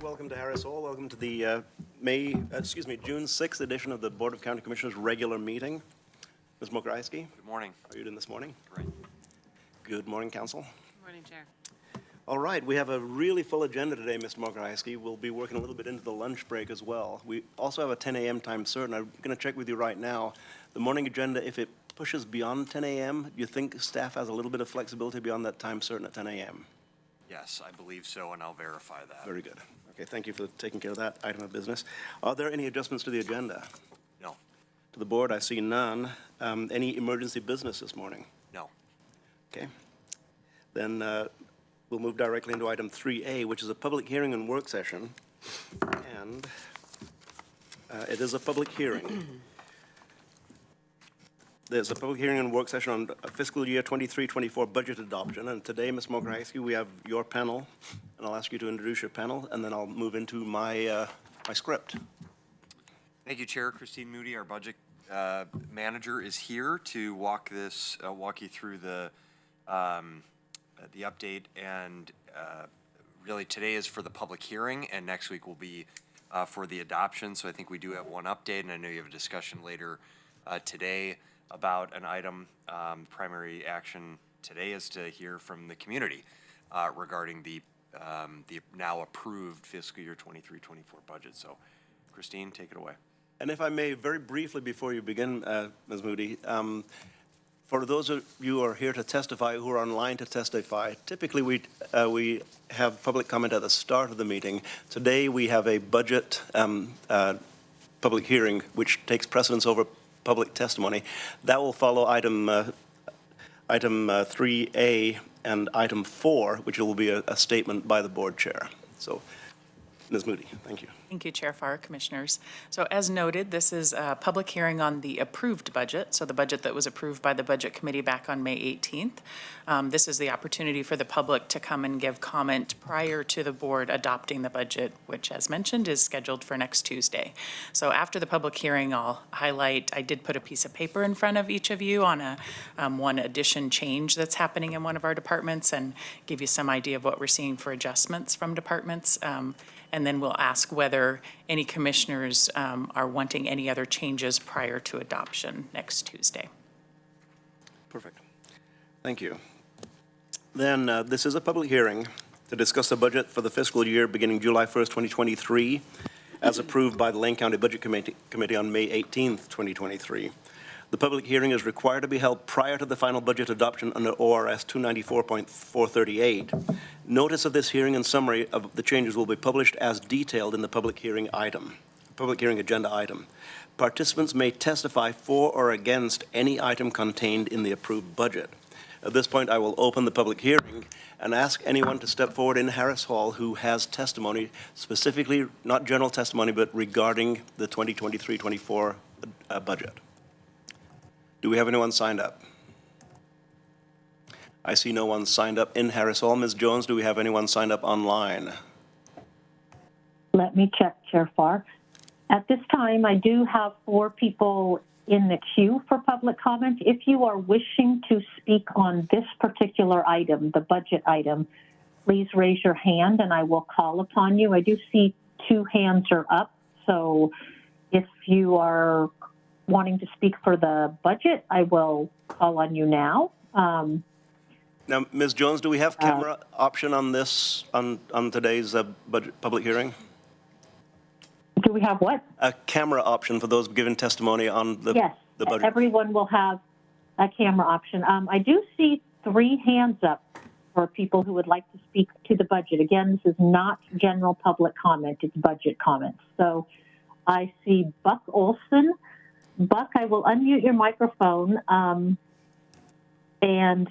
welcome to Harris Hall. Welcome to the June 6th edition of the Board of County Commissioners regular meeting. Ms. Mokrajewski. Good morning. How are you doing this morning? Great. Good morning, Council. Good morning, Chair. All right, we have a really full agenda today, Ms. Mokrajewski. We'll be working a little bit into the lunch break as well. We also have a 10 a.m. time certain. I'm going to check with you right now. The morning agenda, if it pushes beyond 10 a.m., do you think staff has a little bit of flexibility beyond that time certain at 10 a.m.? Yes, I believe so, and I'll verify that. Very good. Okay, thank you for taking care of that item of business. Are there any adjustments to the agenda? No. To the board, I see none. Any emergency business this morning? No. Okay. Then we'll move directly into item 3A, which is a public hearing and work session. And it is a public hearing. There's a public hearing and work session on fiscal year 23-24 budget adoption. And today, Ms. Mokrajewski, we have your panel. And I'll ask you to introduce your panel, and then I'll move into my script. Thank you, Chair. Christine Moody, our budget manager, is here to walk you through the update. And really, today is for the public hearing, and next week will be for the adoption. So I think we do have one update, and I know you have a discussion later today about an item. Primary action today is to hear from the community regarding the now approved fiscal year 23-24 budget. So, Christine, take it away. And if I may, very briefly before you begin, Ms. Moody, for those of you who are here to testify, who are online to testify, typically we have public comment at the start of the meeting. Today we have a budget public hearing, which takes precedence over public testimony. That will follow item 3A and item 4, which will be a statement by the board chair. So, Ms. Moody, thank you. Thank you, Chair Farr, Commissioners. So as noted, this is a public hearing on the approved budget, so the budget that was approved by the Budget Committee back on May 18th. This is the opportunity for the public to come and give comment prior to the board adopting the budget, which, as mentioned, is scheduled for next Tuesday. So after the public hearing, I'll highlight, I did put a piece of paper in front of each of you on a one addition change that's happening in one of our departments and give you some idea of what we're seeing for adjustments from departments. And then we'll ask whether any commissioners are wanting any other changes prior to adoption next Tuesday. Perfect. Thank you. Then this is a public hearing to discuss the budget for the fiscal year beginning July 1st, 2023, as approved by the Lane County Budget Committee on May 18th, 2023. The public hearing is required to be held prior to the final budget adoption under ORS 294.438. Notice of this hearing and summary of the changes will be published as detailed in the public hearing agenda item. Participants may testify for or against any item contained in the approved budget. At this point, I will open the public hearing and ask anyone to step forward in Harris Hall who has testimony, specifically not general testimony, but regarding the 2023-24 budget. Do we have anyone signed up? I see no one signed up in Harris Hall. Ms. Jones, do we have anyone signed up online? Let me check, Chair Farr. At this time, I do have 4 people in the queue for public comment. If you are wishing to speak on this particular item, the budget item, please raise your hand and I will call upon you. I do see 2 hands are up, so if you are wanting to speak for the budget, I will call on you now. Now, Ms. Jones, do we have camera option on this, on today's budget public hearing? Do we have what? A camera option for those giving testimony on the, yes, the budget. Everyone will have a camera option. I do see 3 hands up for people who would like to speak to the budget. Again, this is not general public comment, it's budget comments. So I see Buck Olson. Buck, I will unmute your microphone. And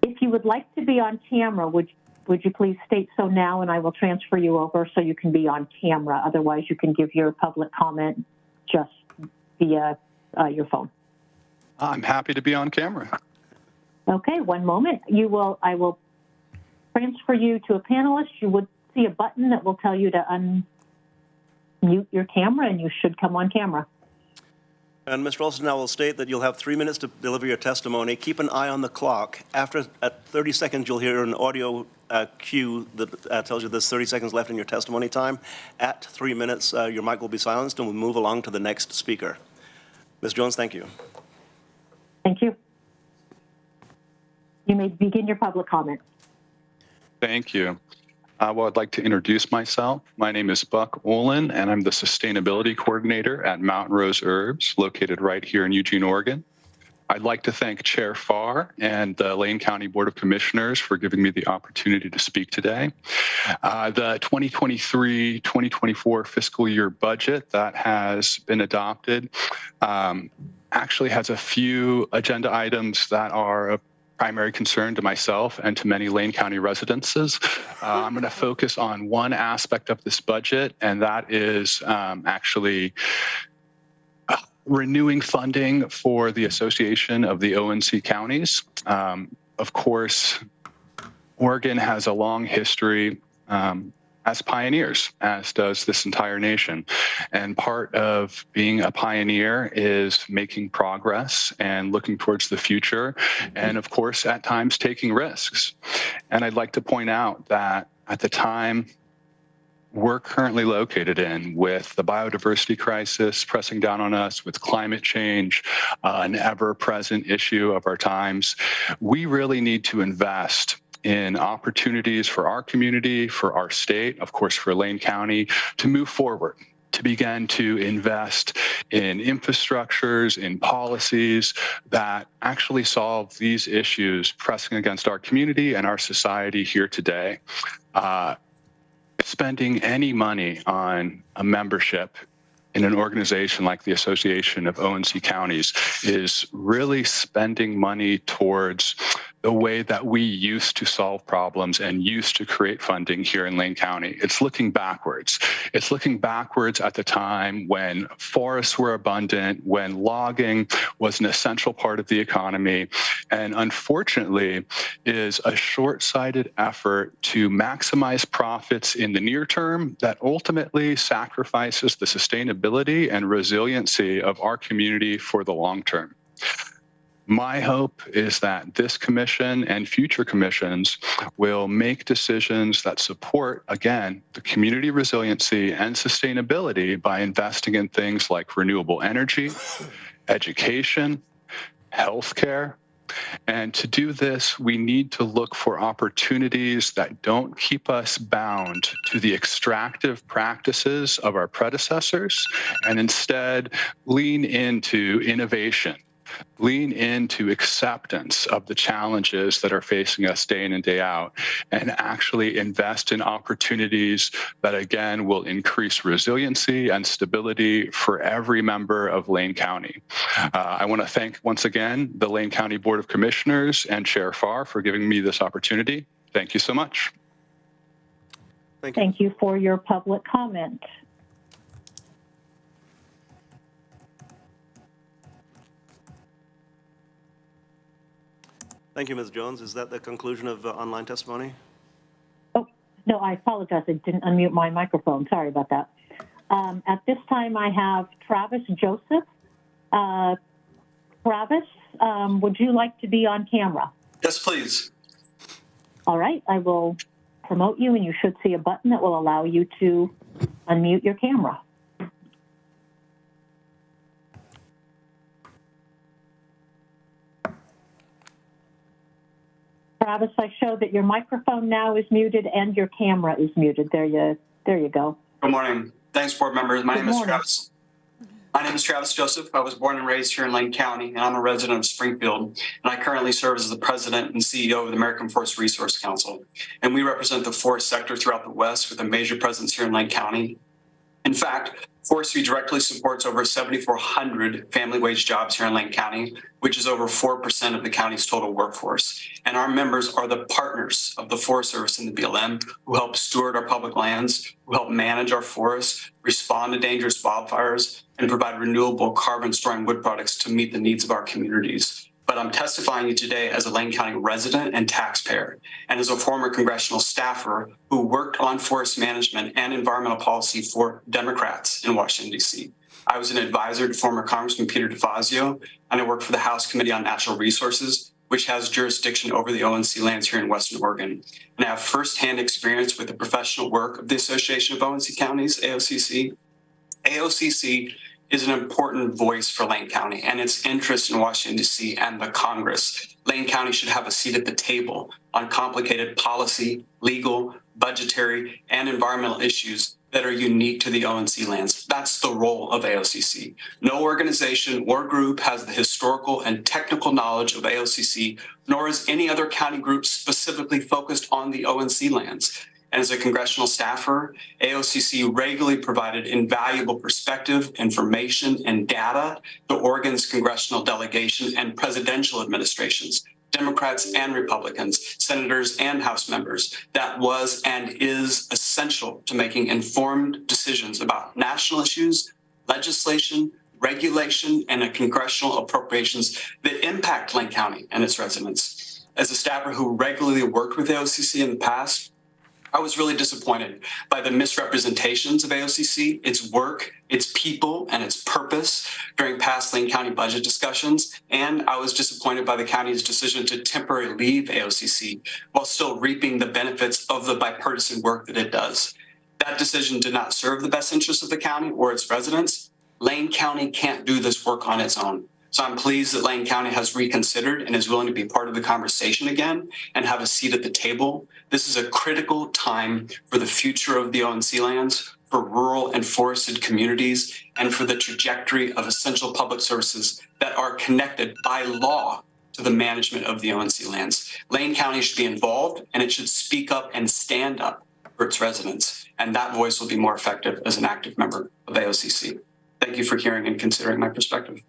if you would like to be on camera, would you please state so now, and I will transfer you over so you can be on camera. Otherwise, you can give your public comment just via your phone. I'm happy to be on camera. Okay, one moment. I will transfer you to a panelist. You would see a button that will tell you to unmute your camera, and you should come on camera. And Mr. Olson, I will state that you'll have 3 minutes to deliver your testimony. Keep an eye on the clock. At 30 seconds, you'll hear an audio cue that tells you there's 30 seconds left in your testimony time. At 3 minutes, your mic will be silenced, and we'll move along to the next speaker. Ms. Jones, thank you. Thank you. You may begin your public comment. Thank you. Well, I'd like to introduce myself. My name is Buck Olin, and I'm the Sustainability Coordinator at Mountain Rose Herbs, located right here in Eugene, Oregon. I'd like to thank Chair Farr and the Lane County Board of Commissioners for giving me the opportunity to speak today. The 2023-2024 fiscal year budget that has been adopted actually has a few agenda items that are of primary concern to myself and to many Lane County residences. I'm going to focus on one aspect of this budget, and that is actually renewing funding for the Association of the ONC Counties. Of course, Oregon has a long history as pioneers, as does this entire nation. And part of being a pioneer is making progress and looking towards the future, and of course, at times taking risks. And I'd like to point out that at the time we're currently located in, with the biodiversity crisis pressing down on us, with climate change, an ever-present issue of our times, we really need to invest in opportunities for our community, for our state, of course, for Lane County, to move forward, to begin to invest in infrastructures, in policies that actually solve these issues pressing against our community and our society here today. Spending any money on a membership in an organization like the Association of ONC Counties is really spending money towards the way that we used to solve problems and used to create funding here in Lane County. It's looking backwards. It's looking backwards at the time when forests were abundant, when logging was an essential part of the economy, and unfortunately is a short-sighted effort to maximize profits in the near term that ultimately sacrifices the sustainability and resiliency of our community for the long term. My hope is that this commission and future commissions will make decisions that support, again, the community resiliency and sustainability by investing in things like renewable energy, education, healthcare. And to do this, we need to look for opportunities that don't keep us bound to the extractive practices of our predecessors, and instead lean into innovation. Lean into acceptance of the challenges that are facing us day in and day out, and actually invest in opportunities that, again, will increase resiliency and stability for every member of Lane County. I want to thank, once again, the Lane County Board of Commissioners and Chair Farr for giving me this opportunity. Thank you so much. Thank you for your public comment. Thank you, Ms. Jones. Is that the conclusion of online testimony? Oh, no, I apologize. I didn't unmute my microphone. Sorry about that. At this time, I have Travis Joseph. Travis, would you like to be on camera? Yes, please. All right, I will promote you, and you should see a button that will allow you to unmute your camera. Travis, I show that your microphone now is muted and your camera is muted. There you go. Good morning. Thanks, board members. My Good name is morning. Travis. My name is Travis Joseph. I was born and raised here in Lane County, and I'm a resident of Springfield. And I currently serve as the president and CEO of the American Forest Resource Council. And we represent the forest sector throughout the West with a major presence here in Lane County. In fact, forestry directly supports over 7,400 family wage jobs here in Lane County, which is over 4% of the county's total workforce. And our members are the partners of the Forest Service and the BLM, who help steward our public lands, who help manage our forests, respond to dangerous wildfires, and provide renewable carbon-storing wood products to meet the needs of our communities. But I'm testifying to you today as a Lane County resident and taxpayer, and as a former congressional staffer who worked on forest management and environmental policy for Democrats in Washington, D.C. I was an advisor to former Congressman Peter DeFazio, and I worked for the House Committee on Natural Resources, which has jurisdiction over the ONC lands here in Western Oregon. And I have firsthand experience with the professional work of the Association of ONC Counties, AOCC. AOCC is an important voice for Lane County and its interest in Washington, D.C. and the Congress. Lane County should have a seat at the table on complicated policy, legal, budgetary, and environmental issues that are unique to the ONC lands. That's the role of AOCC. No organization or group has the historical and technical knowledge of AOCC, nor is any other county group specifically focused on the ONC lands. And as a congressional staffer, AOCC regularly provided invaluable perspective, information, and data to Oregon's congressional delegation and presidential administrations, Democrats and Republicans, senators and House members. That was and is essential to making informed decisions about national issues, legislation, regulation, and congressional appropriations that impact Lane County and its residents. As a staffer who regularly worked with AOCC in the past, I was really disappointed by the misrepresentations of AOCC, its work, its people, and its purpose during past Lane County budget discussions. And I was disappointed by the county's decision to temporarily leave AOCC while still reaping the benefits of the bipartisan work that it does. That decision did not serve the best interests of the county or its residents. Lane County can't do this work on its own. So I'm pleased that Lane County has reconsidered and is willing to be part of the conversation again and have a seat at the table. This is a critical time for the future of the ONC lands, for rural and forested communities, and for the trajectory of essential public services that are connected by law to the management of the ONC lands. Lane County should be involved, and it should speak up and stand up for its residents. And that voice will be more effective as an active member of AOCC. Thank you for hearing and considering my perspective.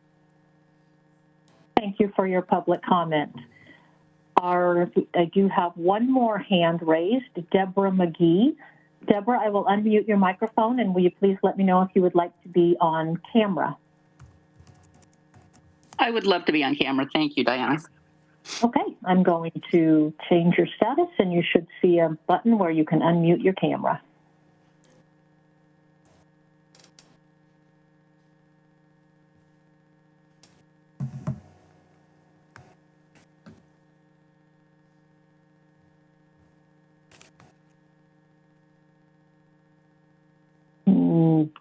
Thank you for your public comment. I do have one more hand raised, Deborah McGee. Deborah, I will unmute your microphone, and will you please let me know if you would like to be on camera? I would love to be on camera. Thank you, Diana. Okay, I'm going to change your status, and you should see a button where you can unmute your camera.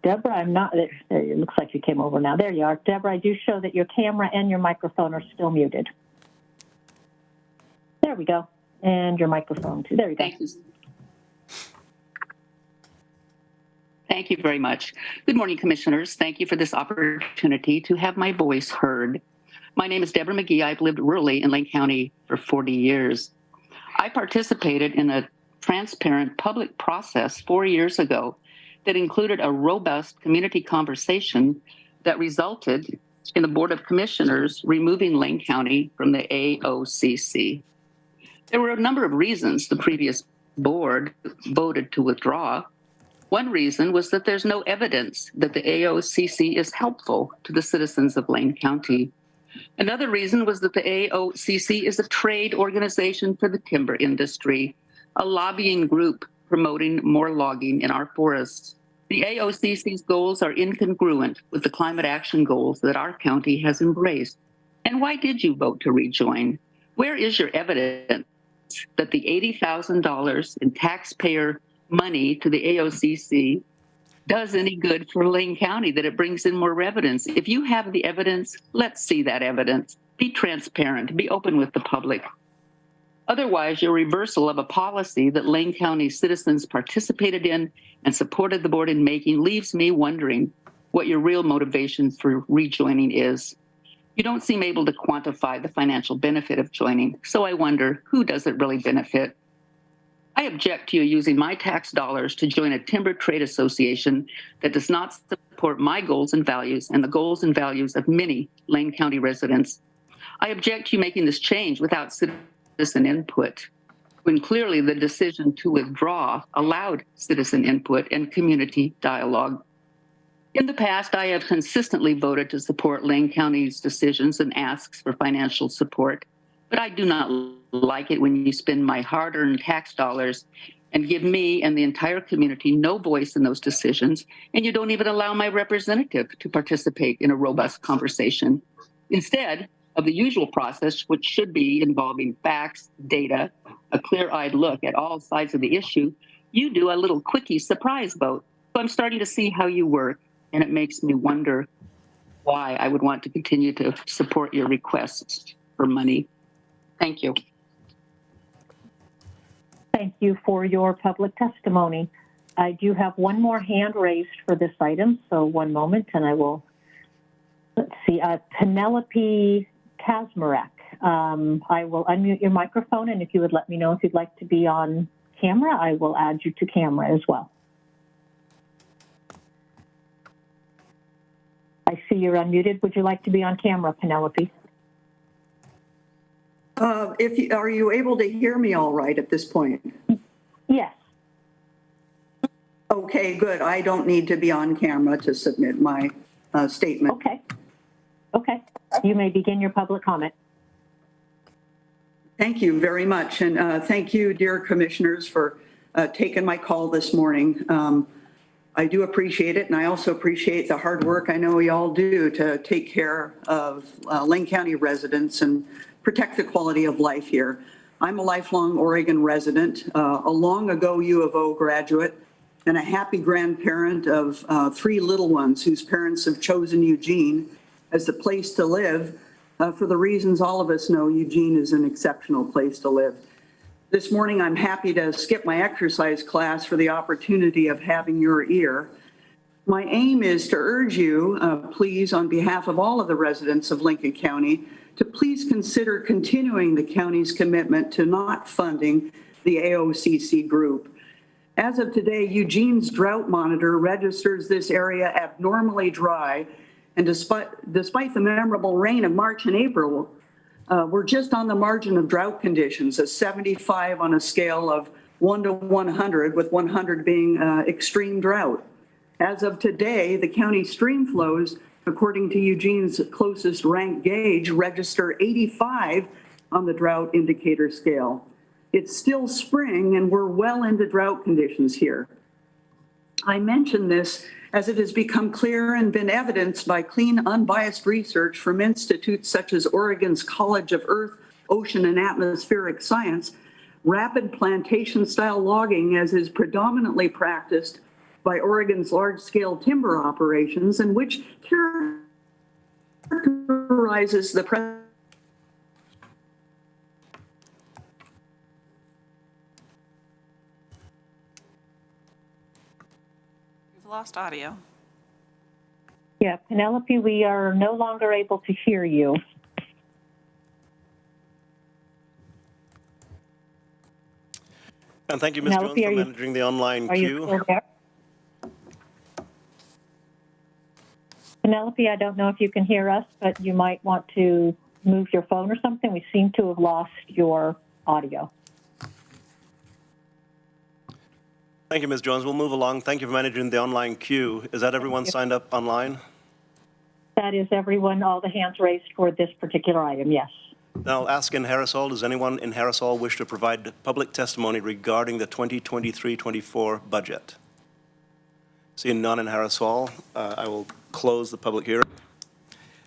Deborah, I'm not, there, it looks like you came over now. There you are. Deborah, I do show that your camera and your microphone are still muted. There we go. And your microphone too. There you go. Thank you. Thank you very much. Good morning, Commissioners. Thank you for this opportunity to have my voice heard. My name is Deborah McGee. I've lived rurally in Lane County for 40 years. I participated in a transparent public process 4 years ago that included a robust community conversation that resulted in the Board of Commissioners removing Lane County from the AOCC. There were a number of reasons the previous board voted to withdraw. One reason was that there's no evidence that the AOCC is helpful to the citizens of Lane County. Another reason was that the AOCC is a trade organization for the timber industry, a lobbying group promoting more logging in our forests. The AOCC's goals are incongruent with the climate action goals that our county has embraced. And why did you vote to rejoin? Where is your evidence that the $80,000 in taxpayer money to the AOCC does any good for Lane County, that it brings in more evidence? If you have the evidence, let's see that evidence. Be transparent, be open with the public. Otherwise, your reversal of a policy that Lane County citizens participated in and supported the board in making leaves me wondering what your real motivation for rejoining is. You don't seem able to quantify the financial benefit of joining, so I wonder, who does it really benefit? I object to you using my tax dollars to join a timber trade association that does not support my goals and values and the goals and values of many Lane County residents. I object to you making this change without citizen input, when clearly the decision to withdraw allowed citizen input and community dialogue. In the past, I have consistently voted to support Lane County's decisions and asks for financial support, but I do not like it when you spend my hard-earned tax dollars and give me and the entire community no voice in those decisions, and you don't even allow my representative to participate in a robust conversation. Instead of the usual process, which should be involving facts, data, a clear-eyed look at all sides of the issue, you do a little quickie surprise vote. So I'm starting to see how you work, and it makes me wonder why I would want to continue to support your requests for money. Thank you. Thank you for your public testimony. I do have one more hand raised for this item, so one moment, and I will, let's see, Penelope Kazmarek. I will unmute your microphone, and if you would let me know if you'd like to be on camera, I will add you to camera as well. I see you're unmuted. Would you like to be on camera, Penelope? Are you able to hear me all right at this point? Yes. Okay, good. I don't need to be on camera to submit my statement. Okay. Okay. You may begin your public comment. Thank you very much. And thank you, dear commissioners, for taking my call this morning. I do appreciate it, and I also appreciate the hard work I know we all do to take care of Lane County residents and protect the quality of life here. I'm a lifelong Oregon resident, a long ago U of O graduate, and a happy grandparent of 3 little ones whose parents have chosen Eugene as the place to live for the reasons all of us know Eugene is an exceptional place to live. This morning, I'm happy to skip my exercise class for the opportunity of having your ear. My aim is to urge you, please, on behalf of all of the residents of Lincoln County, to please consider continuing the county's commitment to not funding the AOCC group. As of today, Eugene's drought monitor registers this area abnormally dry, and despite the memorable rain of March and April, we're just on the margin of drought conditions, a 75 on a scale of 1 to 100, with 100 being extreme drought. As of today, the county stream flows, according to Eugene's closest ranked gauge, register 85 on the drought indicator scale. It's still spring, and we're well into drought conditions here. I mention this as it has become clear and been evidenced by clean, unbiased research from institutes such as Oregon's College of Earth, Ocean, and Atmospheric Science. Rapid plantation-style logging, as is predominantly practiced by Oregon's large-scale timber operations, and which characterizes the present. Lost audio. Yeah, Penelope, we are no longer able to hear you. And thank you, Ms. Jones, Penelope, for managing the online Are you queue. still there? Penelope, I don't know if you can hear us, but you might want to move your phone or something. We seem to have lost your audio. Thank you, Ms. Jones. We'll move along. Thank you for managing the online queue. Is that everyone signed up online? That is everyone, all the hands raised for this particular item, yes. Now I'll ask in Harris Hall, does anyone in Harris Hall wish to provide public testimony regarding the 2023-24 budget? Seeing none in Harris Hall, I will close the public hearing.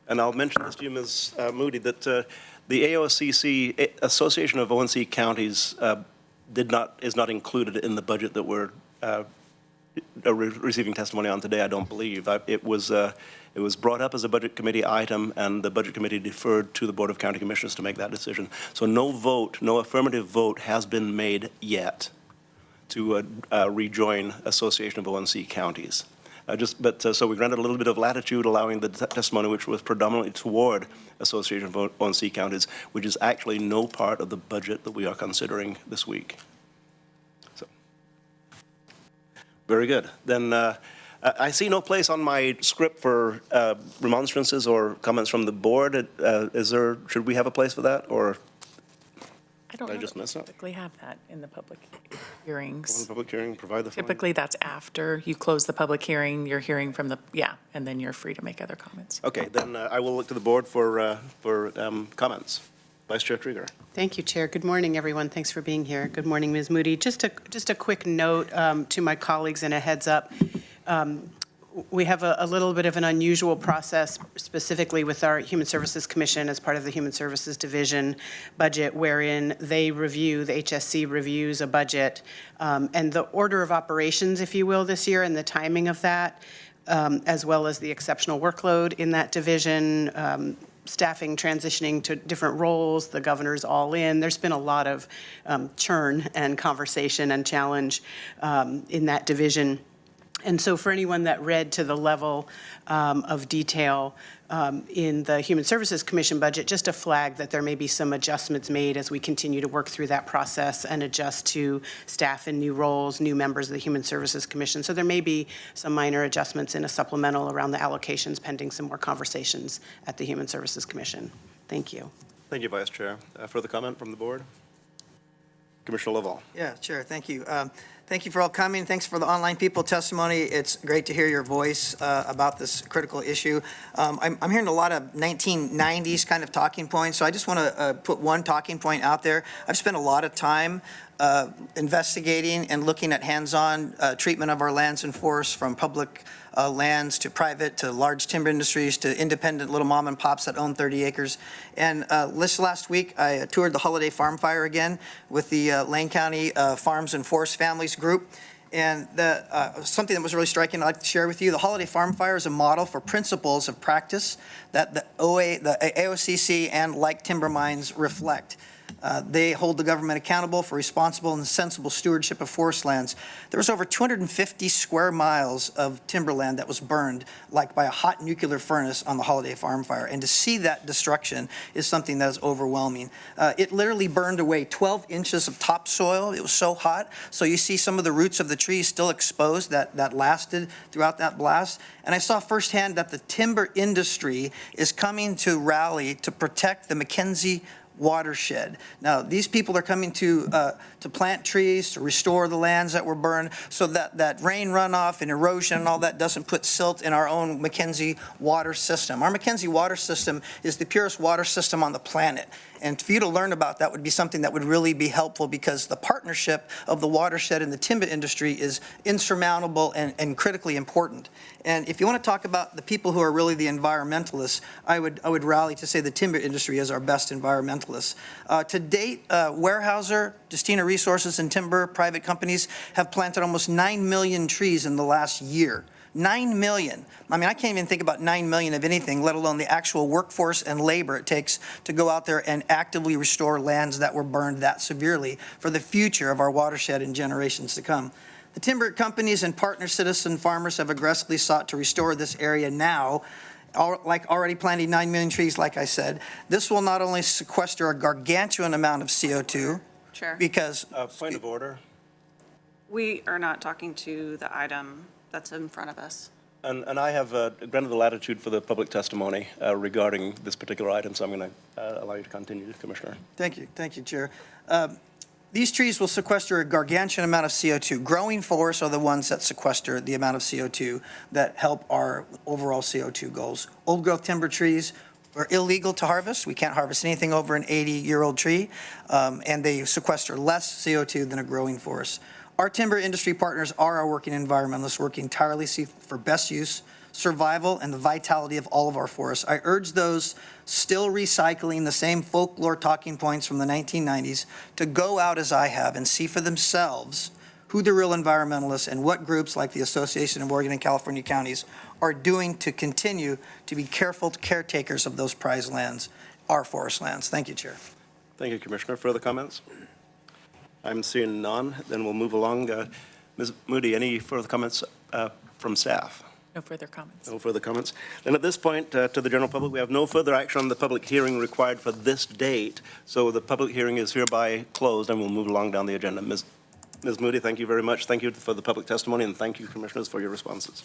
And I'll mention this to you, Ms. Moody, that the AOCC, Association of ONC Counties, is not included in the budget that we're receiving testimony on today, I don't believe. It was brought up as a Budget Committee item, and the Budget Committee deferred to the Board of County Commissioners to make that decision. So no vote, no affirmative vote has been made yet to rejoin Association of ONC Counties. So we granted a little bit of latitude, allowing the testimony which was predominantly toward Association of ONC Counties, which is actually no part of the budget that we are considering this week. So, very good. Then I see no place on my script for remonstrances or comments from the board. Should we have a place for that, or? I don't Did I know just that we mess up? typically have that in the public On hearings. public hearing, provide the following. Typically, that's after you close the public hearing, you're hearing from and then you're free to make other comments. Okay, then I will look to the board for comments. Vice Chair Trieger. Thank you, Chair. Good morning, everyone. Thanks for being here. Good morning, Ms. Moody. Just a quick note to my colleagues and a heads up. We have a little bit of an unusual process specifically with our Human Services Commission as part of the Human Services Division budget, wherein they review, the HSC reviews a budget, and the order of operations, if you will, this year and the timing of that, as well as the exceptional workload in that division, staffing transitioning to different roles, the governor's all in. There's been a lot of churn and conversation and challenge in that division. And so for anyone that read to the level of detail in the Human Services Commission budget, just a flag that there may be some adjustments made as we continue to work through that process and adjust to staff in new roles, new members of the Human Services Commission. So there may be some minor adjustments in a supplemental around the allocations pending some more conversations at the Human Services Commission. Thank you. Thank you, Vice Chair. Further comment from the board? Commissioner Laval. Yeah, Chair, thank you. Thank you for all coming. Thanks for the online people testimony. It's great to hear your voice about this critical issue. I'm hearing a lot of 1990s kind of talking points, so I just want to put one talking point out there. I've spent a lot of time investigating and looking at hands-on treatment of our lands and forests, from public lands to private to large timber industries to independent little mom and pops that own 30 acres. And this last week, I toured the Holiday Farm Fire again with the Lane County Farms and Forest Families group. And something that was really striking I'd like to share with you, the Holiday Farm Fire is a model for principles of practice that the AOCC and like timber mines reflect. They hold the government accountable for responsible and sensible stewardship of forest lands. There was over 250 square miles of timberland that was burned like by a hot nuclear furnace on the Holiday Farm Fire. And to see that destruction is something that is overwhelming. It literally burned away 12 inches of topsoil. It was so hot. So you see some of the roots of the trees still exposed that lasted throughout that blast. And I saw firsthand that the timber industry is coming to rally to protect the Mackenzie watershed. Now, these people are coming to plant trees, to restore the lands that were burned, so that rain runoff and erosion and all that doesn't put silt in our own Mackenzie water system. Our Mackenzie water system is the purest water system on the planet. And for you to learn about that would be something that would really be helpful, because the partnership of the watershed and the timber industry is insurmountable and critically important. And if you want to talk about the people who are really the environmentalists, I would rally to say the timber industry is our best environmentalists. To date, Weyerhaeuser, Justina Resources, and Timber private companies have planted almost 9 million trees in the last year. 9 million. I mean, I can't even think about 9 million of anything, let alone the actual workforce and labor it takes to go out there and actively restore lands that were burned that severely for the future of our watershed in generations to come. The timber companies and partner citizen farmers have aggressively sought to restore this area now, like already planting 9 million trees, like I said. This will not only sequester a gargantuan amount of CO2, Chair, because... Point of order. we are not talking to the item that's in front of us. And I have granted the latitude for the public testimony regarding this particular item, so I'm going to allow you to continue, Commissioner. Thank you, Chair. These trees will sequester a gargantuan amount of CO2. Growing forests are the ones that sequester the amount of CO2 that help our overall CO2 goals. Old growth timber trees are illegal to harvest. We can't harvest anything over an 80-year-old tree, and they sequester less CO2 than a growing forest. Our timber industry partners are our working environmentalists, working tirelessly for best use, survival, and the vitality of all of our forests. I urge those still recycling the same folklore talking points from the 1990s to go out as I have and see for themselves who the real environmentalists and what groups like the Association of Oregon and California Counties are doing to continue to be careful caretakers of those prized lands, our forest lands. Thank you, Chair. Thank you, Commissioner. Further comments? I'm seeing none. Then we'll move along. Ms. Moody, any further comments from staff? No further comments. No further comments. Then at this point, to the general public, we have no further action on the public hearing required for this date. So the public hearing is hereby closed, and we'll move along down the agenda. Ms. Moody, thank you very much. Thank you for the public testimony, and thank you, commissioners, for your responses.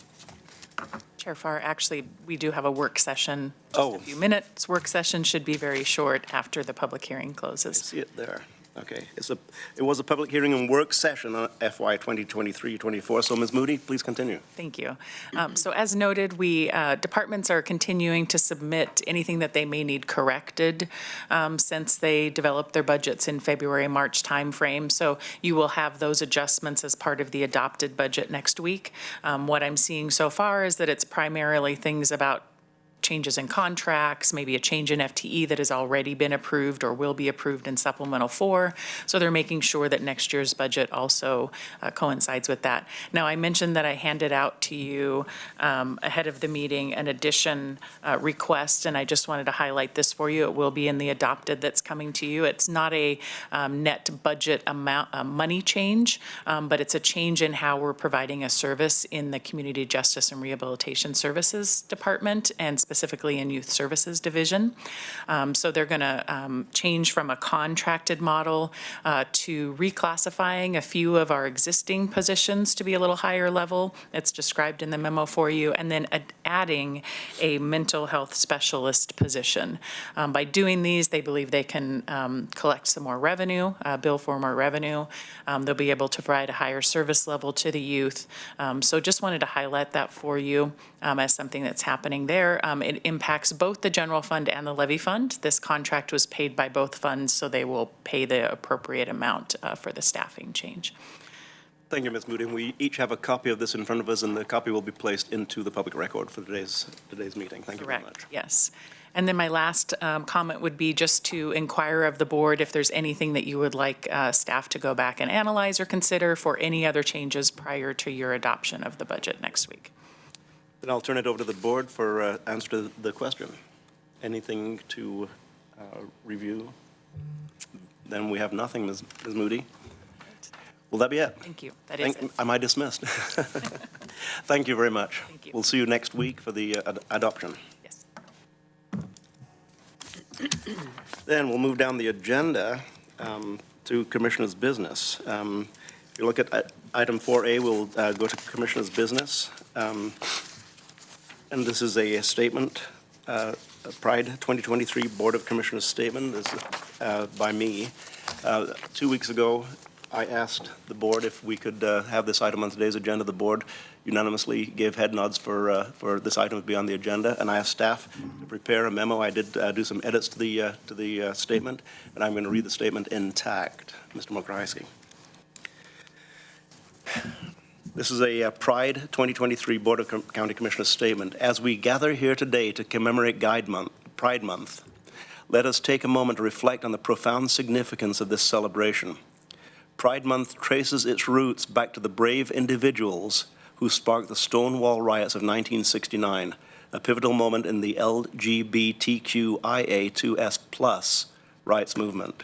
Chair Farr, actually, we do have a work session, just a few minutes. Work session should be very short after the public hearing closes. See it there. Okay, it was a public hearing and work session on FY 2023-24. So Ms. Moody, please continue. Thank you. So as noted, departments are continuing to submit anything that they may need corrected since they developed their budgets in February, March timeframe. So you will have those adjustments as part of the adopted budget next week. What I'm seeing so far is that it's primarily things about changes in contracts, maybe a change in FTE that has already been approved or will be approved in supplemental 4. So they're making sure that next year's budget also coincides with that. Now, I mentioned that I handed out to you ahead of the meeting an addition request, and I just wanted to highlight this for you. It will be in the adopted that's coming to you. It's not a net budget amount, money change, but it's a change in how we're providing a service in the Community Justice and Rehabilitation Services Department, and specifically in Youth Services Division. So they're going to change from a contracted model to reclassifying a few of our existing positions to be a little higher level. It's described in the memo for you, and then adding a mental health specialist position. By doing these, they believe they can collect some more revenue, bill for more revenue. They'll be able to provide a higher service level to the youth. So just wanted to highlight that for you as something that's happening there. It impacts both the general fund and the levy fund. This contract was paid by both funds, so they will pay the appropriate amount for the staffing change. Thank you, Ms. Moody. We each have a copy of this in front of us, and the copy will be placed into the public record for today's meeting. Thank you very much. Correct, yes. And then my last comment would be just to inquire of the board if there's anything that you would like staff to go back and analyze or consider for any other changes prior to your adoption of the budget next week. Then I'll turn it over to the board for answer to the question. Anything to review? Then we have nothing, Ms. Moody. Will that be it? Thank you. That is it. Am I dismissed? Thank you very much. Thank you. We'll see you next week for the adoption. Yes. Then we'll move down the agenda to Commissioner's business. If you look at item 4A, we'll go to Commissioner's business. And this is a statement, a Pride 2023 Board of Commissioners statement. This is by me. 2 weeks ago, I asked the board if we could have this item on today's agenda. The board unanimously gave head nods for this item to be on the agenda, and I asked staff to prepare a memo. I did do some edits to the statement, and I'm going to read the statement intact. Mr. Mokrahysky. This is a Pride 2023 Board of County Commissioners statement. As we gather here today to commemorate Pride Month, let us take a moment to reflect on the profound significance of this celebration. Pride Month traces its roots back to the brave individuals who sparked the Stonewall riots of 1969, a pivotal moment in the LGBTQIA2S+ rights movement.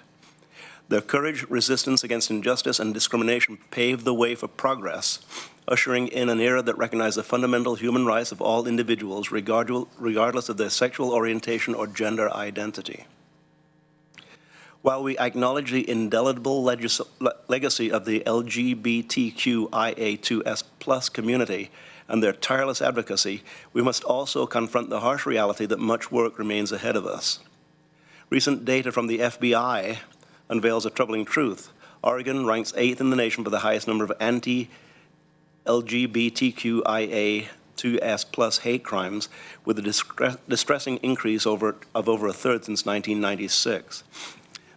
Their courage, resistance against injustice, and discrimination paved the way for progress, ushering in an era that recognized the fundamental human rights of all individuals, regardless of their sexual orientation or gender identity. While we acknowledge the indelible legacy of the LGBTQIA2S+ community and their tireless advocacy, we must also confront the harsh reality that much work remains ahead of us. Recent data from the FBI unveils a troubling truth. Oregon ranks 8th in the nation for the highest number of anti-LGBTQIA2S+ hate crimes, with a distressing increase of over a third since 1996.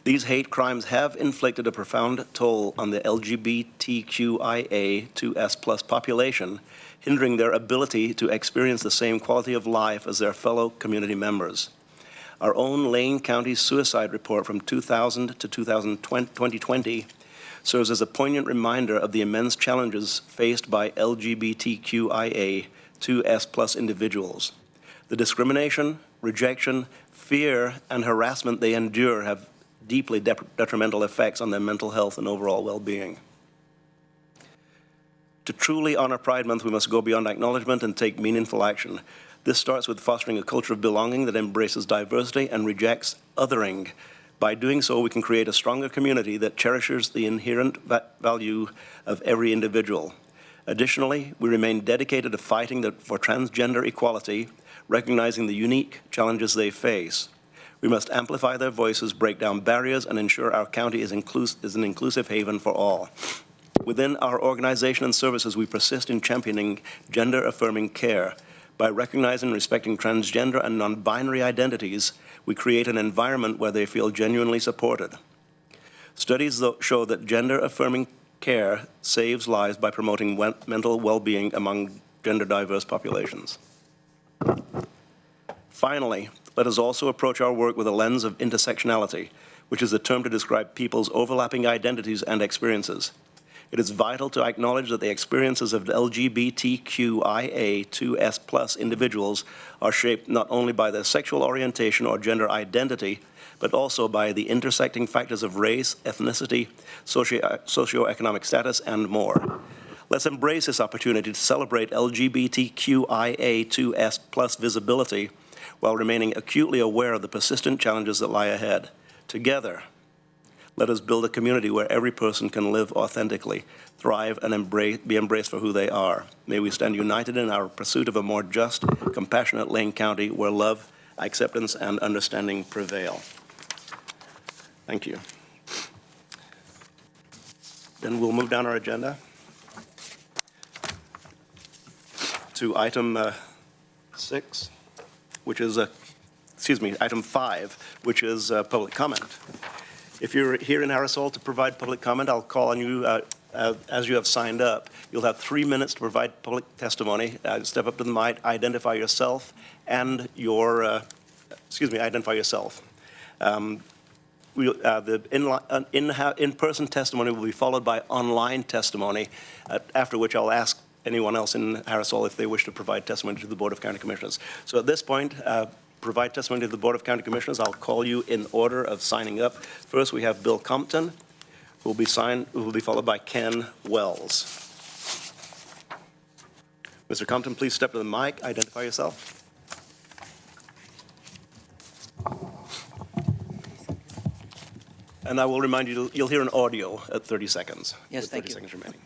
These hate crimes have inflicted a profound toll on the LGBTQIA2S+ population, hindering their ability to experience the same quality of life as their fellow community members. Our own Lane County suicide report from 2000 to 2020 serves as a poignant reminder of the immense challenges faced by LGBTQIA2S+ individuals. The discrimination, rejection, fear, and harassment they endure have deeply detrimental effects on their mental health and overall well-being. To truly honor Pride Month, we must go beyond acknowledgement and take meaningful action. This starts with fostering a culture of belonging that embraces diversity and rejects othering. By doing so, we can create a stronger community that cherishes the inherent value of every individual. Additionally, we remain dedicated to fighting for transgender equality, recognizing the unique challenges they face. We must amplify their voices, break down barriers, and ensure our county is an inclusive haven for all. Within our organization and services, we persist in championing gender-affirming care. By recognizing and respecting transgender and non-binary identities, we create an environment where they feel genuinely supported. Studies show that gender-affirming care saves lives by promoting mental well-being among gender-diverse populations. Finally, let us also approach our work with a lens of intersectionality, which is a term to describe people's overlapping identities and experiences. It is vital to acknowledge that the experiences of LGBTQIA2S+ individuals are shaped not only by their sexual orientation or gender identity, but also by the intersecting factors of race, ethnicity, socioeconomic status, and more. Let's embrace this opportunity to celebrate LGBTQIA2S+ visibility while remaining acutely aware of the persistent challenges that lie ahead. Together, let us build a community where every person can live authentically, thrive, and be embraced for who they are. May we stand united in our pursuit of a more just, compassionate Lane County where love, acceptance, and understanding prevail. Thank you. Then we'll move down our agenda to item 6, which is, item 5, which is public comment. If you're here in Harrisol to provide public comment, I'll call on you as you have signed up. You'll have 3 minutes to provide public testimony. Step up to the mic, identify yourself and your, identify yourself. The in-person testimony will be followed by online testimony, after which I'll ask anyone else in Harrisol if they wish to provide testimony to the Board of County Commissioners. So at this point, provide testimony to the Board of County Commissioners. I'll call you in order of signing up. First, we have Bill Compton, who will be followed by Ken Wells. Mr. Compton, please step to the mic, identify yourself. And I will remind you, you'll hear an audio at 30 seconds. Yes, thank you. 30 seconds remaining.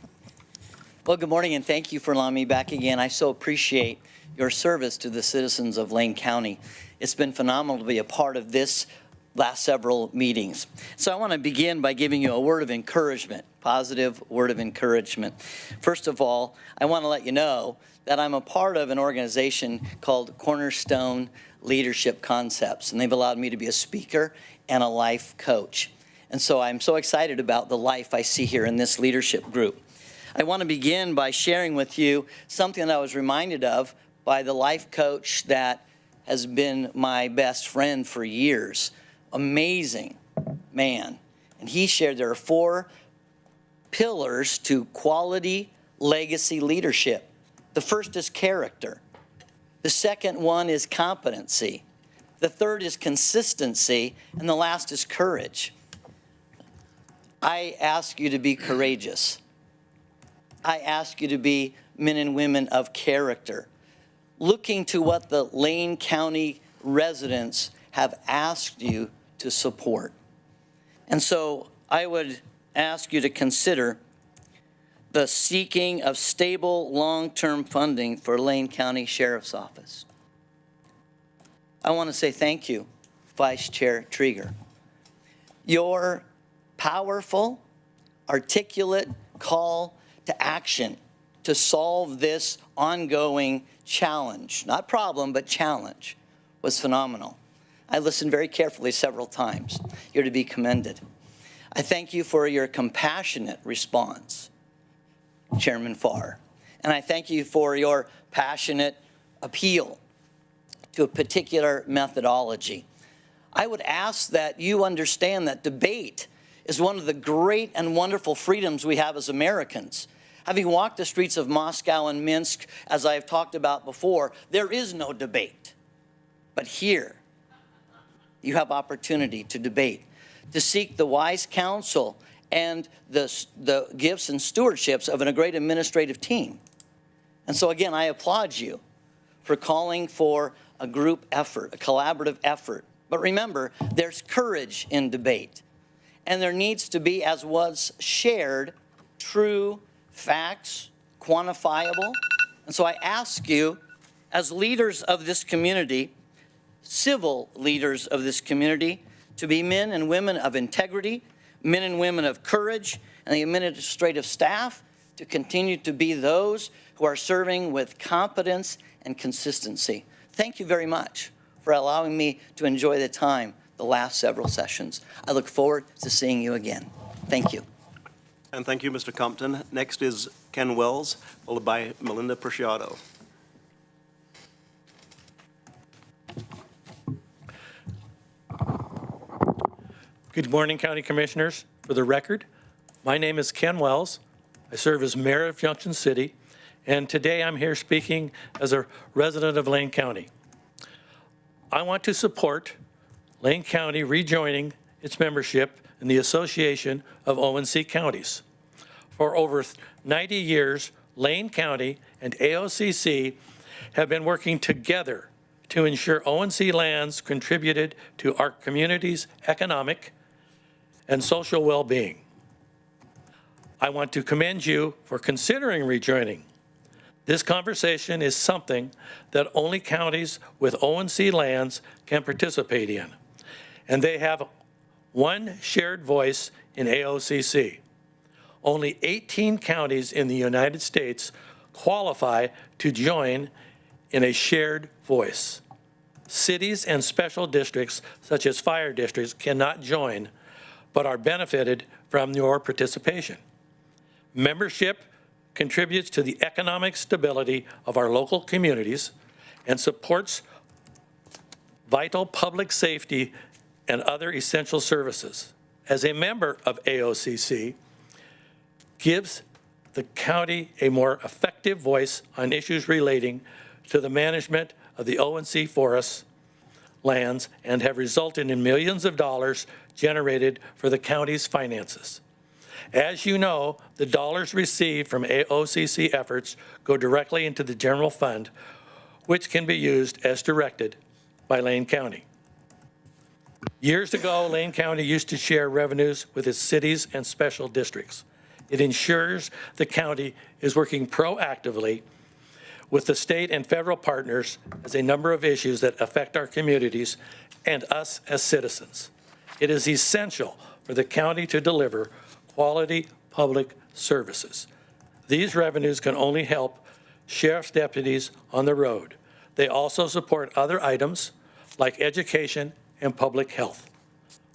Well, good morning, and thank you for allowing me back again. I so appreciate your service to the citizens of Lane County. It's been phenomenal to be a part of this last several meetings. So I want to begin by giving you a word of encouragement, positive word of encouragement. First of all, I want to let you know that I'm a part of an organization called Cornerstone Leadership Concepts, and they've allowed me to be a speaker and a life coach. And so I'm so excited about the life I see here in this leadership group. I want to begin by sharing with you something that I was reminded of by the life coach that has been my best friend for years. Amazing man. And he shared there are 4 pillars to quality legacy leadership. The first is character. The second one is competency. The third is consistency. And the last is courage. I ask you to be courageous. I ask you to be men and women of character, looking to what the Lane County residents have asked you to support. And so I would ask you to consider the seeking of stable long-term funding for Lane County Sheriff's Office. I want to say thank you, Vice Chair Trieger. Your powerful, articulate call to action to solve this ongoing challenge, not problem, but challenge, was phenomenal. I listened very carefully several times. You're to be commended. I thank you for your compassionate response, Chairman Farr. And I thank you for your passionate appeal to a particular methodology. I would ask that you understand that debate is one of the great and wonderful freedoms we have as Americans. Having walked the streets of Moscow and Minsk, as I have talked about before, there is no debate. But here, you have opportunity to debate, to seek the wise counsel and the gifts and stewardships of a great administrative team. And so again, I applaud you for calling for a group effort, a collaborative effort. But remember, there's courage in debate. And there needs to be, as was shared, true facts, quantifiable. And so I ask you, as leaders of this community, civil leaders of this community to be men and women of integrity, men and women of courage, and the administrative staff to continue to be those who are serving with competence and consistency. Thank you very much for allowing me to enjoy the time the last several sessions. I look forward to seeing you again. Thank you. And thank you, Mr. Compton. Next is Ken Wells, followed by Melinda Preciado. Good morning, County Commissioners. For the record, my name is Ken Wells. I serve as Mayor of Junction City, and today I'm here speaking as a resident of Lane County. I want to support Lane County rejoining its membership in the Association of ONC Counties. For over 90 years, Lane County and AOCC have been working together to ensure ONC lands contributed to our community's economic and social well-being. I want to commend you for considering rejoining. This conversation is something that only counties with ONC lands can participate in, and they have one shared voice in AOCC. Only 18 counties in the United States qualify to join in a shared voice. Cities and special districts, such as fire districts, cannot join, but are benefited from your participation. Membership contributes to the economic stability of our local communities and supports vital public safety and other essential services. As a member of AOCC, gives the county a more effective voice on issues relating to the management of the ONC forests lands and have resulted in millions of dollars generated for the county's finances. As you know, the dollars received from AOCC efforts go directly into the general fund, which can be used as directed by Lane County. Years ago, Lane County used to share revenues with its cities and special districts. It ensures the county is working proactively with the state and federal partners as a number of issues that affect our communities and us as citizens. It is essential for the county to deliver quality public services. These revenues can only help sheriff's deputies on the road. They also support other items like education and public health.